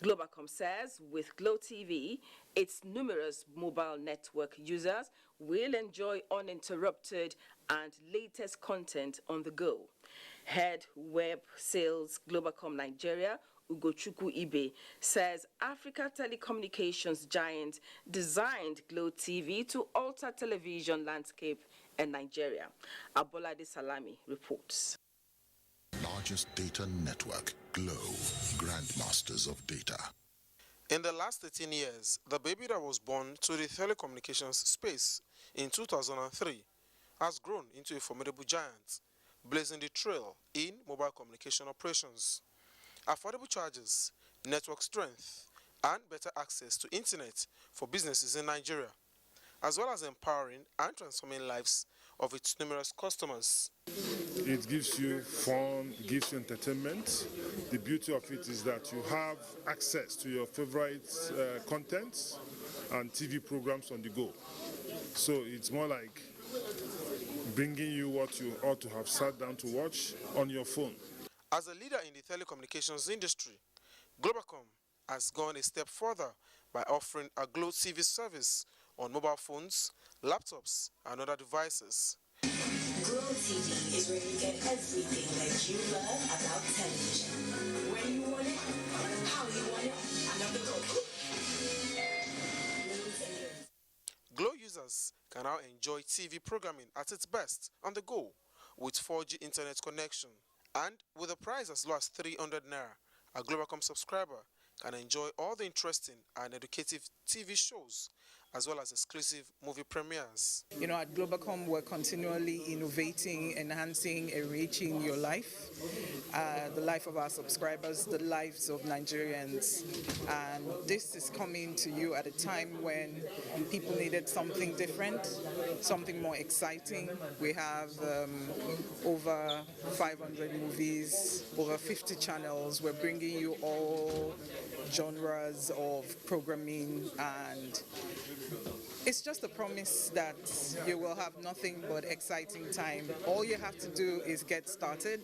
Globacom says with Glo TV, its numerous mobile network users will enjoy uninterrupted and latest content on the go. Head Web Sales Globacom Nigeria, Ugochukwu Ibe, says Africa telecommunications giant designed Glo TV to alter television landscape in Nigeria. Abolade Salami reports. Largest data network, Glo, grandmasters of data. In the last 13 years, the baby that was born to the telecommunications space in 2003 has grown into a formidable giant, blazing the trail in mobile communication operations. Affordable charges, network strength, and better access to internet for businesses in Nigeria, as well as empowering and transforming lives of its numerous customers. It gives you fun, gives you entertainment. The beauty of it is that you have access to your favorite contents and TV programs on the go. So it's more like bringing you what you ought to have sat down to watch on your phone. As a leader in the telecommunications industry, Globacom has gone a step further by offering a Glo TV service on mobile phones, laptops, and other devices. Glo TV is where you get everything that you love about television. When you want it, how you want it, and on the go. Glo users can now enjoy TV programming at its best on the go with 4G internet connection. And with a price as low as 300 Naira, a Globacom subscriber can enjoy all the interesting and educative TV shows, as well as exclusive movie premieres. You know, at Globacom, we're continually innovating, enhancing, enriching your life, the life of our subscribers, the lives of Nigerians. And this is coming to you at a time when people needed something different, something more exciting. We have over 500 movies, over 50 channels. We're bringing you all genres of programming, and it's just a promise that you will have nothing but exciting time. All you have to do is get started.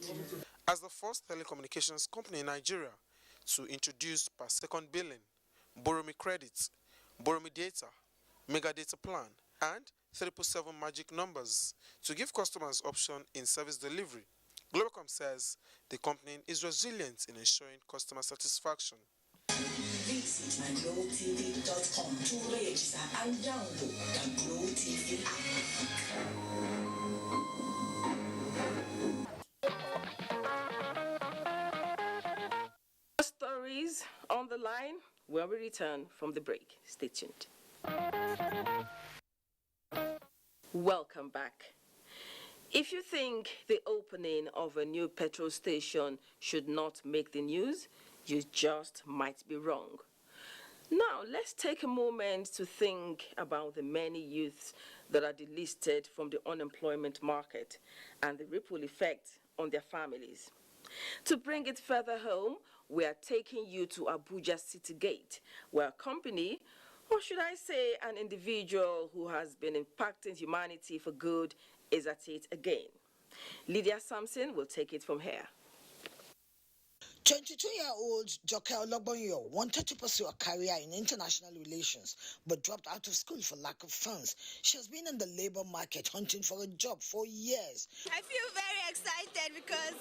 As the first telecommunications company in Nigeria to introduce per second billing, borrow me credits, borrow me data, mega data plan, and 777 magic numbers to give customers option in service delivery, Globacom says the company is resilient in ensuring customer satisfaction. Visit myglowtv.com to register and download the Glo TV app. Stories on the line when we return from the break. Stay tuned. Welcome back. If you think the opening of a new petrol station should not make the news, you just might be wrong. Now, let's take a moment to think about the many youths that are delisted from the unemployment market and the ripple effect on their families. To bring it further home, we are taking you to Abuja City Gate, where a company, or should I say an individual who has been impacting humanity for good, is at it again. Lydia Sampson will take it from here. 22-year-old Joke Ologbonyo wanted to pursue a career in international relations but dropped out of school for lack of funds. She has been in the labor market hunting for a job for years. I feel very excited because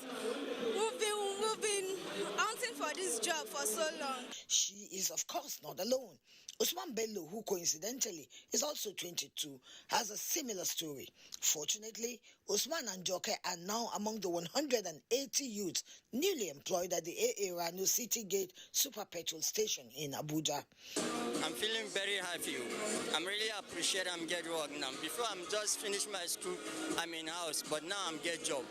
we've been hunting for this job for so long. She is, of course, not alone. Usman Bello, who coincidentally is also 22, has a similar story. Fortunately, Usman and Joke are now among the 180 youths newly employed at the AA Rano City Gate Super Petrol Station in Abuja. I'm feeling very happy. I'm really appreciate I'm getting work now. Before I'm just finished my school, I'm in house, but now I'm get job.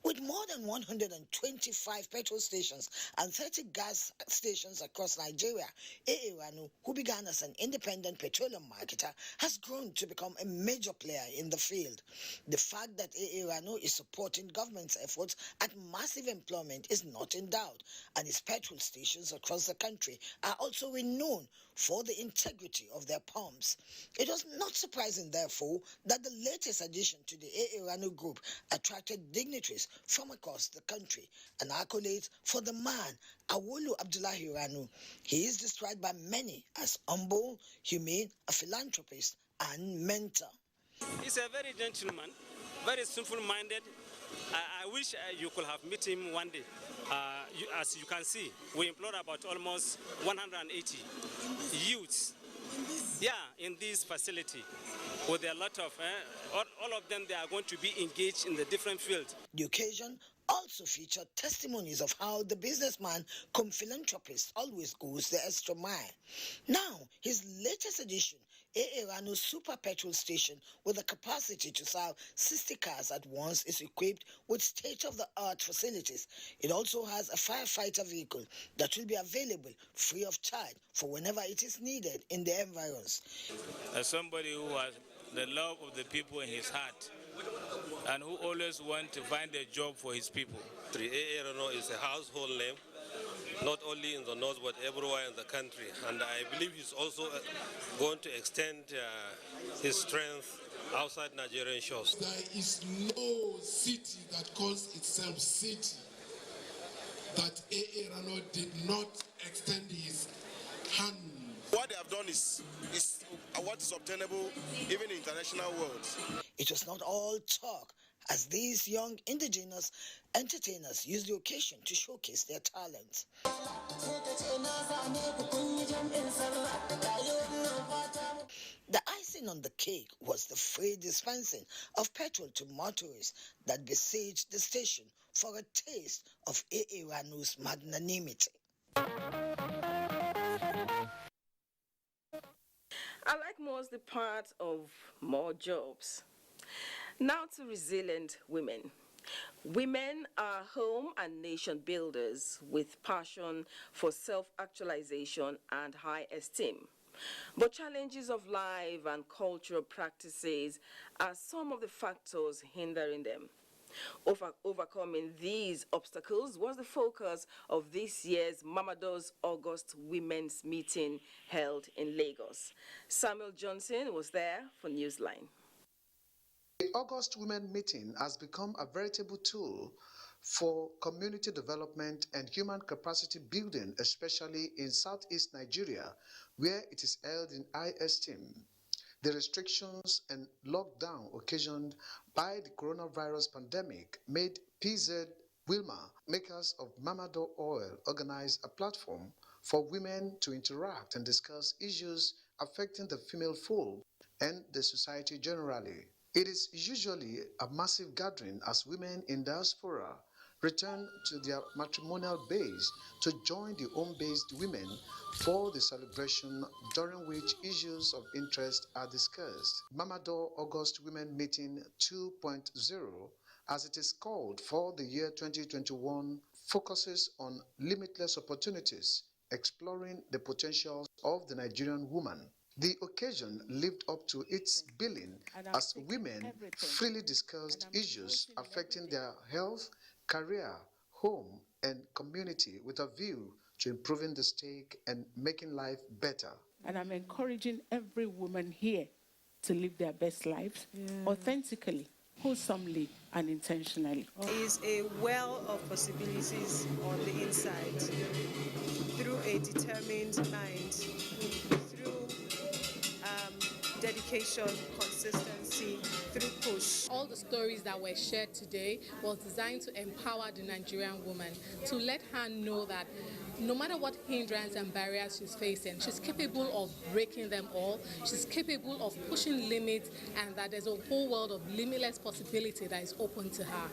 With more than 125 petrol stations and 30 gas stations across Nigeria, AA Rano, who began as an independent petroleum marketer, has grown to become a major player in the field. The fact that AA Rano is supporting government's efforts at massive employment is not in doubt, and its petrol stations across the country are also renowned for the integrity of their pumps. It was not surprising, therefore, that the latest addition to the AA Rano group attracted dignitaries from across the country, an accolade for the man, Awolu Abdullahi Rano. He is described by many as humble, humane, a philanthropist, and mentor. He's a very gentleman, very simple-minded. I wish you could have met him one day. As you can see, we employed about almost 180 youths. In this facility, with a lot of, all of them, they are going to be engaged in the different fields. The occasion also featured testimonies of how the businessman cum philanthropist always goes the extra mile. Now, his latest edition, AA Rano Super Petrol Station, with a capacity to serve 60 cars at once, is equipped with state-of-the-art facilities. It also has a firefighter vehicle that will be available free of charge for whenever it is needed in the environs. As somebody who has the love of the people in his heart and who always wants to find a job for his people. AA Rano is a household name, not only in the north but everywhere in the country, and I believe he's also going to extend his strength outside Nigerian shores. There is no city that calls itself city that AA Rano did not extend his hand. What they have done is what is obtainable even in international world. It was not all talk, as these young indigenous entertainers used the occasion to showcase their talents. The icing on the cake was the free dispensing of petrol to motorists that besieged the station for a taste of AA Rano's magnanimity. I like most the part of more jobs. Now to resilient women. Women are home and nation builders with passion for self-actualization and high esteem. But challenges of life and cultural practices are some of the factors hindering them. Overcoming these obstacles was the focus of this year's Mamadou's August Women's Meeting held in Lagos. Samuel Johnson was there for Newsline. The August Women Meeting has become a veritable tool for community development and human capacity building, especially in Southeast Nigeria, where it is held in high esteem. The restrictions and lockdown occasioned by the coronavirus pandemic made PZ Wilma, makers of Mamadou oil, organize a platform for women to interact and discuss issues affecting the female folk and the society generally. It is usually a massive gathering as women in diaspora returned to their matrimonial base to join the home-based women for the celebration, during which issues of interest are discussed. Mamadou August Women Meeting 2.0, as it is called for the year 2021, focuses on limitless opportunities, exploring the potentials of the Nigerian woman. The occasion lived up to its billing as women freely discussed issues affecting their health, career, home, and community with a view to improving the stake and making life better. And I'm encouraging every woman here to live their best lives authentically, wholesomely, and intentionally. Is a well of possibilities on the inside through a determined mind, through dedication, consistency, through push. All the stories that were shared today was designed to empower the Nigerian woman, to let her know that no matter what hindrance and barriers she's facing, she's capable of breaking them all. She's capable of pushing limits, and that there's a whole world of limitless possibility that is open to her.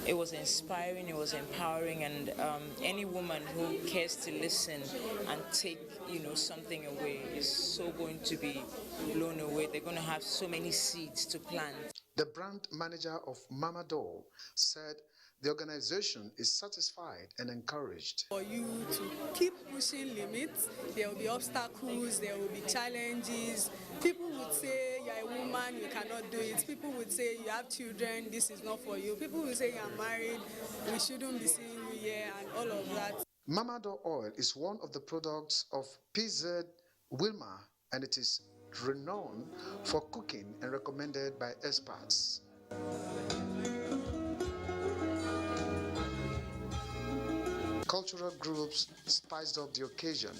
It was inspiring, it was empowering, and any woman who cares to listen and take, something away is so going to be blown away. They're going to have so many seeds to plant. The brand manager of Mamadou said the organization is satisfied and encouraged. For you to keep pushing limits, there will be obstacles, there will be challenges. People would say you're a woman, you cannot do it. People would say you have children, this is not for you. People would say you're married, we shouldn't be seeing you here, and all of that. Mamadou oil is one of the products of PZ Wilma, and it is renowned for cooking and recommended by experts. Cultural groups spiced up the occasion.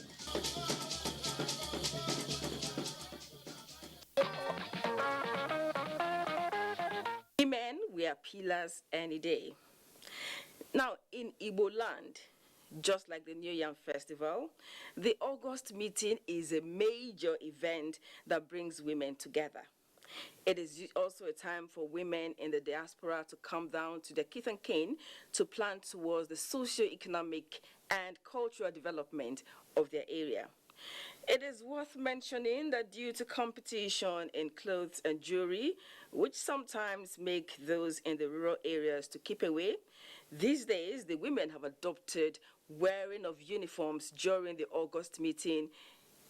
Women, we are pillars any day. Now, in Igbo land, just like the New Yam Festival, the August meeting is a major event that brings women together. It is also a time for women in the diaspora to come down to their kith and kin to plan towards the socio-economic and cultural development of their area. It is worth mentioning that due to competition in clothes and jewelry, which sometimes make those in the rural areas to keep away, these days the women have adopted wearing of uniforms during the August meeting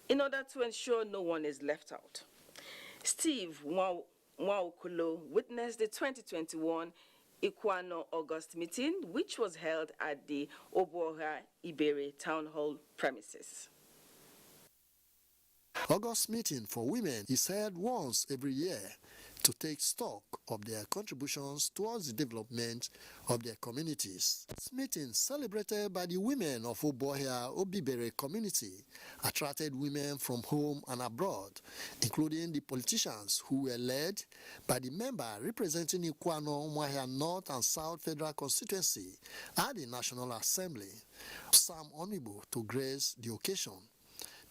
in order to ensure no one is left out. Steve Nwaokolo witnessed the 2021 Ikwano August meeting, which was held at the Owodo Ibere Town Hall premises. August meeting for women is held once every year to take stock of their contributions towards the development of their communities. This meeting, celebrated by the women of Owodo Ibere community, attracted women from home and abroad, including the politicians who were led by the member representing Ikwano North and South Federal Constituency at the National Assembly, Sam Onibo, to grace the occasion.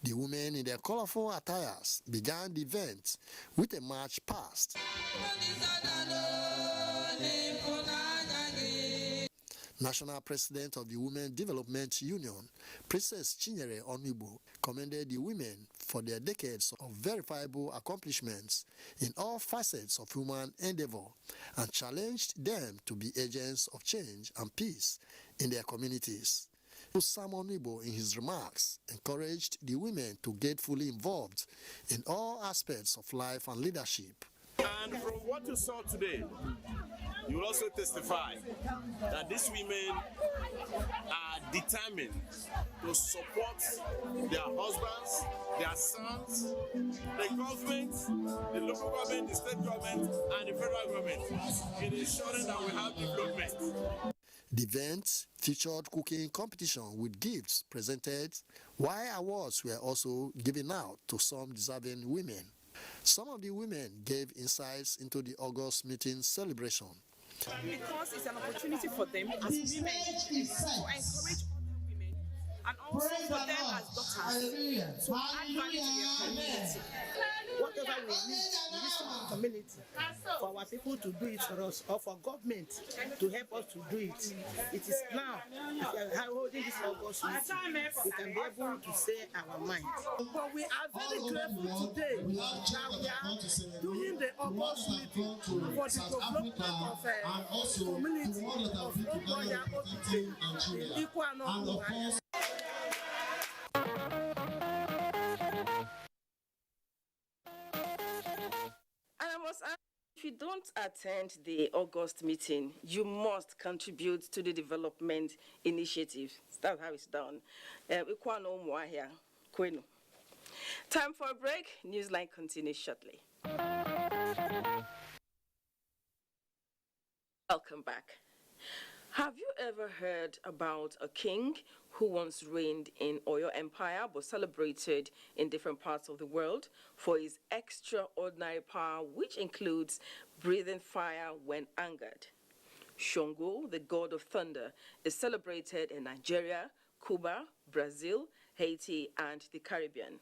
The women in their colorful attires began the event with a march past. National President of the Women Development Union, Princess Chinyere Onibo, commended the women for their decades of verifiable accomplishments in all facets of human endeavor and challenged them to be agents of change and peace in their communities. Sam Onibo, in his remarks, encouraged the women to get fully involved in all aspects of life and leadership. And from what you saw today, you will also testify that these women are determined to support their husbands, their sons, the government, the local government, the state government, and the federal government in ensuring that we have development. The event featured cooking competition with gifts presented, while awards were also given out to some deserving women. Some of the women gave insights into the August meeting celebration. Because it's an opportunity for them as women to encourage other women and also for them as daughters to add value to their community. Whatever we need in this community, for our people to do it for us, or for government to help us to do it, it is now. If we are holding this August meeting, we can be able to say our mind. But we are very grateful today that we are doing the August meeting for the development of community of Owodo in Kwara. If you don't attend the August meeting, you must contribute to the development initiative. That's how it's done. Time for a break. Newsline continues shortly. Welcome back. Have you ever heard about a king who once reigned in Oyo Empire but celebrated in different parts of the world for his extraordinary power, which includes breathing fire when angered? Shango, the god of thunder, is celebrated in Nigeria, Cuba, Brazil, Haiti, and the Caribbean.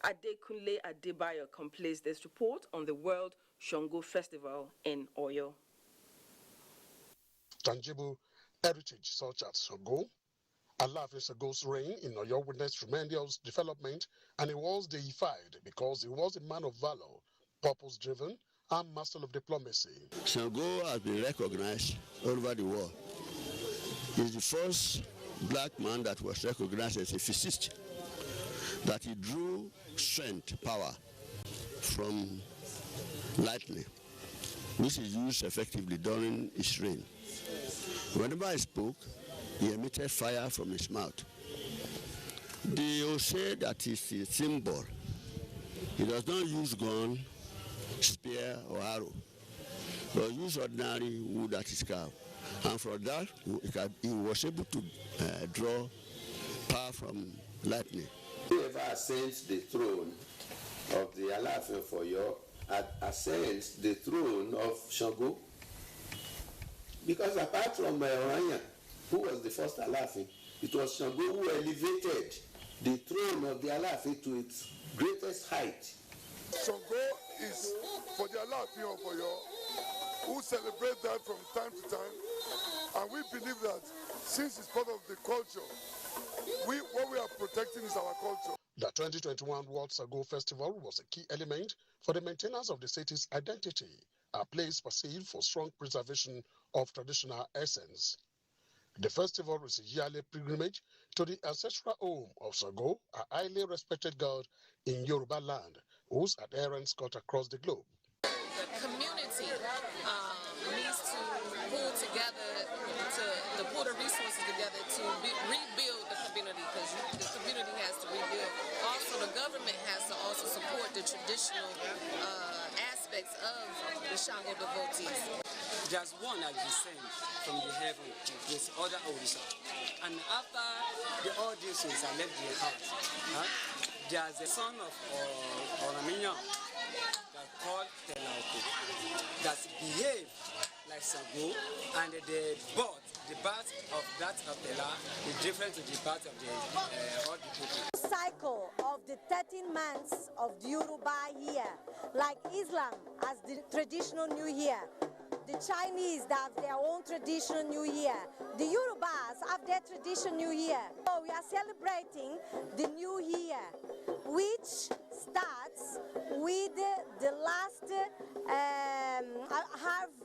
Adekunle Adebayo completes this report on the World Shango Festival in Oyo. Tangible heritage such as Shango, Alaafin Shango's reign in Oyo witnessed tremendous development, and he was deified because he was a man of valor, purpose-driven, and master of diplomacy. Shango has been recognized all over the world. He's the first black man that was recognized as a physicist, that he drew strength, power from lightning, which is used effectively during his reign. Whenever he spoke, he emitted fire from his mouth. They will say that is a symbol. He does not use gun, spear, or arrow, but use ordinary wood that is carved. And for that, he was able to draw power from lightning. Whoever ascends the throne of the Alaafin of Oyo ascends the throne of Shango. Because apart from Oranya, who was the first Alaafin, it was Shango who elevated the throne of the Alaafin to its greatest height. Shango is for the Alaafin of Oyo, who celebrate that from time to time. And we believe that since it's part of the culture, what we are protecting is our culture. The 2021 World Shango Festival was a key element for the maintenance of the city's identity, a place perceived for strong preservation of traditional essence. The festival is a yearly pilgrimage to the ancestral home of Shango, a highly respected god in Yoruba land, whose adherents cut across the globe. The community needs to pull the resources together to rebuild the community, because the community has to rebuild. Also, the government has to also support the traditional aspects of the Shango devotees. There's one that descends from the heaven, this other Orisa. And after all these things are left their house, there's a son of Oraminya that called Telauko that behaved like Shango, and the birth of that of Tela is different to the birth of the other people. Cycle of the 13 months of the Yoruba year, like Islam has the traditional New Year. The Chinese have their own traditional New Year. The Yorubas have their traditional New Year. So we are celebrating the New Year, which starts with the last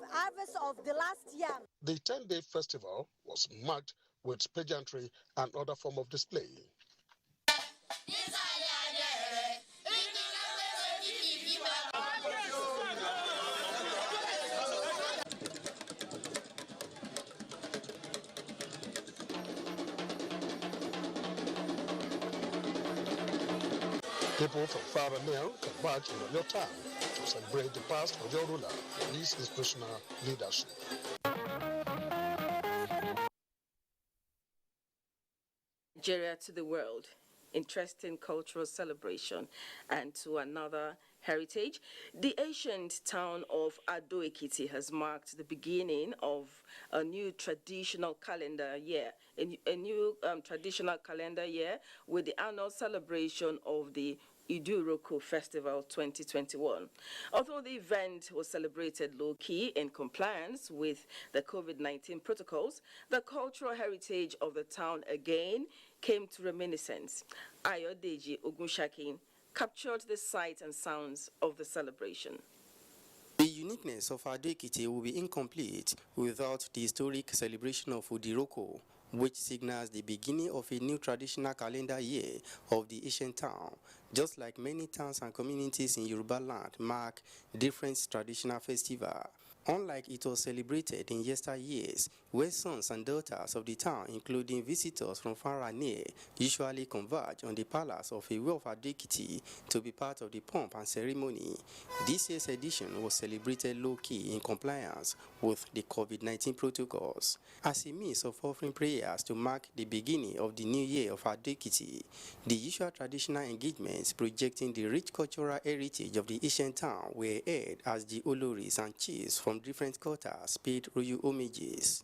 harvest of the last yam. The 10-day festival was marked with pageantry and other form of display. People from far and near converge in your town to celebrate the past of your ruler and his inspirational leadership. Nigeria to the world. Interesting cultural celebration. And to another heritage, the ancient town of Ado Ekiti has marked the beginning of a new traditional calendar year a new traditional calendar year with the annual celebration of the Iduroko Festival 2021. Although the event was celebrated low-key in compliance with the COVID-19 protocols, the cultural heritage of the town again came to reminiscence. Ayodeji Ogunshaki captured the sights and sounds of the celebration. The uniqueness of Ado-Ekiti will be incomplete without the historic celebration of Udiroko, which signals the beginning of a new traditional calendar year of the ancient town. Just like many towns and communities in Yoruba land mark different traditional festivals. Unlike it was celebrated in yesteryears, where sons and daughters of the town, including visitors from far and near, usually converge on the palace of a of Ado-Ekiti to be part of the pomp and ceremony. This year's edition was celebrated low-key in compliance with the COVID-19 protocols. As a means of offering prayers to mark the beginning of the new year of Ado-Ekiti, the usual traditional engagements projecting the rich cultural heritage of the ancient town were held as the Oloris and chiefs from different quarters paid royal homages.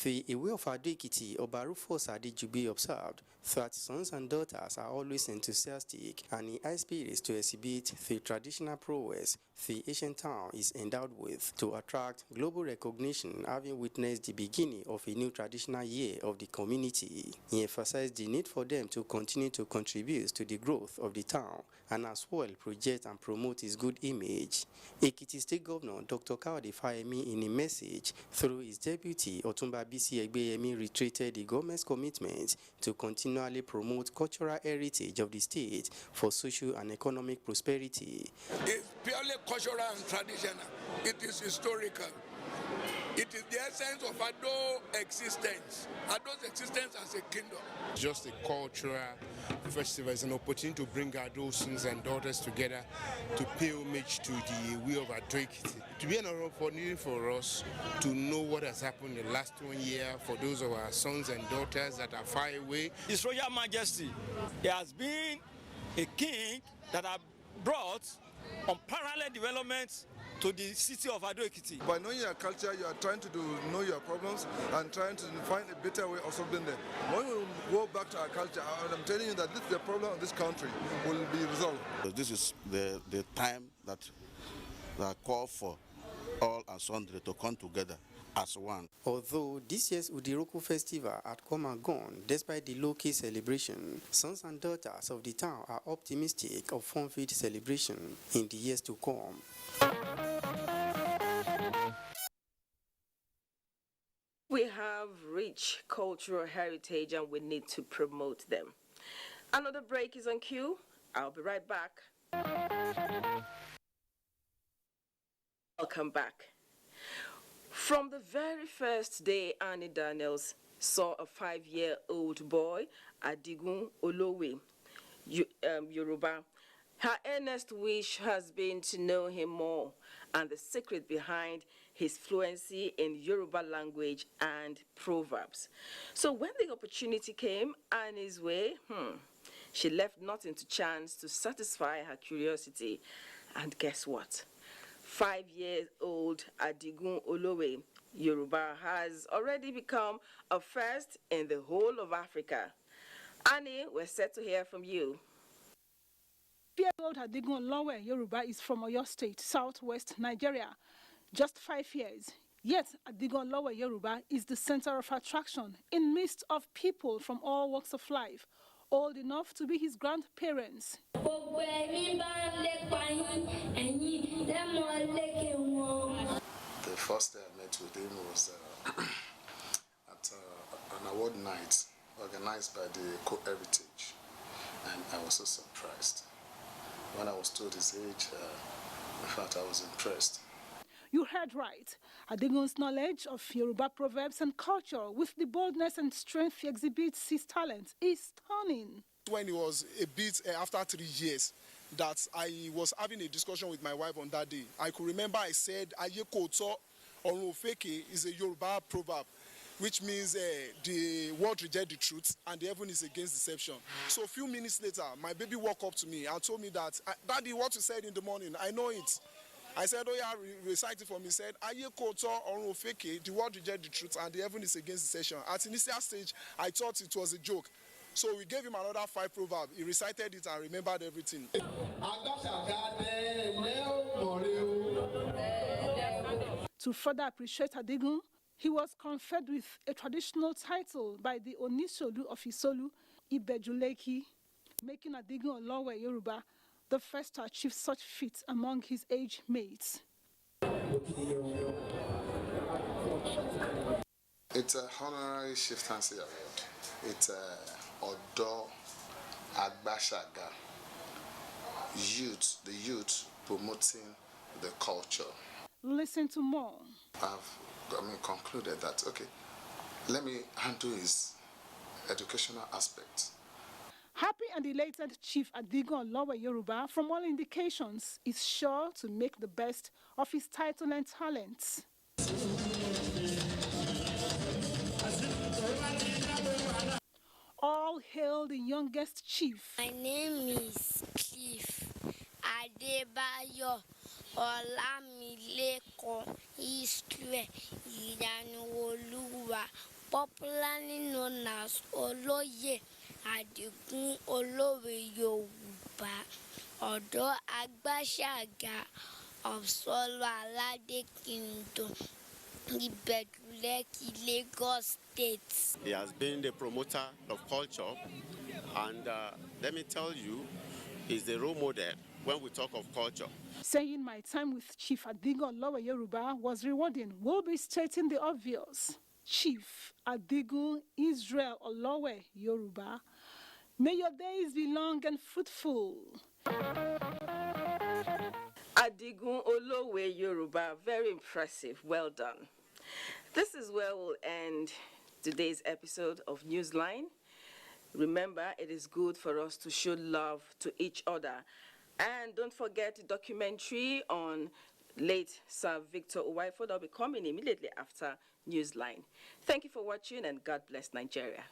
The Iwe of Ado-Ekiti, Obarufos Jubilee observed that sons and daughters are always enthusiastic and in high spirits to exhibit the traditional prowess the ancient town is endowed with to attract global recognition, having witnessed the beginning of a new traditional year of the community. He emphasized the need for them to continue to contribute to the growth of the town and as well project and promote its good image. Ekiti State Governor Dr. Kawade Fayemi, in a message through his deputy Otumba BC Egbeyemi, reiterated the government's commitment to continually promote cultural heritage of the state for social and economic prosperity. It's purely cultural and traditional. It is historical. It is the essence of Ado's existence. Ado's existence as a kingdom. Just a cultural festival. It's an opportunity to bring Ado's sons and daughters together to pay homage to the will of Ado-Ekiti. To be an opportunity for us to know what has happened in the last 1 year for those of our sons and daughters that are far away. His Royal Majesty, he has been a king that has brought unparalleled developments to the city of Ado-Ekiti. By knowing your culture, you are trying to know your problems and trying to find a better way of solving them. When we go back to our culture, I'm telling you that this is the problem of this country will be resolved. This is the time that call for all and sundry to come together as one. Although this year's Udiroko Festival had come and gone, despite the low-key celebration, sons and daughters of the town are optimistic of fun-filled celebration in the years to come. We have rich cultural heritage and we need to promote them. Another break is on cue. I'll be right back. Welcome back. From the very first day Annie Daniels saw a 5-year-old boy, Adigun Olowe, Yoruba, her earnest wish has been to know him more and the secret behind his fluency in Yoruba language and proverbs. So when the opportunity came Annie's way, she left nothing to chance to satisfy her curiosity. And guess what? 5-year-old Adigun Olowe, Yoruba, has already become a first in the whole of Africa. Annie, we're set to hear from you. 5-year-old Adigun Olowe, Yoruba, is from Oyo State, southwest Nigeria. Just 5 years. Yet, Adigun Olowe, Yoruba, is the center of attraction in midst of people from all walks of life, old enough to be his grandparents. The first day I met with him was at an award night organized by the Co-Heritage, and I was so surprised. When I was told his age, in fact, I was impressed. You heard right. Adigun's knowledge of Yoruba proverbs and culture, with the boldness and strength he exhibits his talent, is stunning. When he was a bit after 3 years, that I was having a discussion with my wife on that day. I could remember I said, Aye koto orun ofeke is a Yoruba proverb, which means the world rejects the truth and the heaven is against deception. So a few minutes later, my baby walked up to me and told me that, Daddy, what you said in the morning, I know it. I said, oh yeah, recite it for me. He said, Aye koto orun ofeke, the world rejects the truth and the heaven is against deception. At initial stage, I thought it was a joke. So we gave him another 5 proverbs. He recited it and remembered everything. To further appreciate Adigun, he was conferred with a traditional title by the Onisolu of Isolu, Ibejuleki, making Adigun Olowe Yoruba the first to achieve such feats among his age mates. It's a honorary chieftaincy award. It's a Owodo Agbashaga, youth, the youth promoting the culture. Listen to more. I've concluded that, okay, let me handle his educational aspect. Happy and elated Chief Adigun Olowe Yoruba, from all indications, is sure to make the best of his title and talents. All hail the youngest chief. My name is Chief Adebayo Olamileko Istre Iyanuoluwa, popularly known as Oloye Adigun Olowe Yoruba, Owodo Agbashaga of Solo Alade Kingdom, Ibejuleki, Lagos State. He has been the promoter of culture, and let me tell you, he's the role model when we talk of culture. Saying my time with Chief Adigun Olowe Yoruba was rewarding will be stating the obvious. Chief Adigun Israel Olowe Yoruba, may your days be long and fruitful. Adigun Olowe Yoruba, very impressive, well done. This is where we'll end today's episode of Newsline. Remember, it is good for us to show love to each other. And don't forget the documentary on late Sir Victor Awfu that will be coming immediately after Newsline. Thank you for watching, and God bless Nigeria.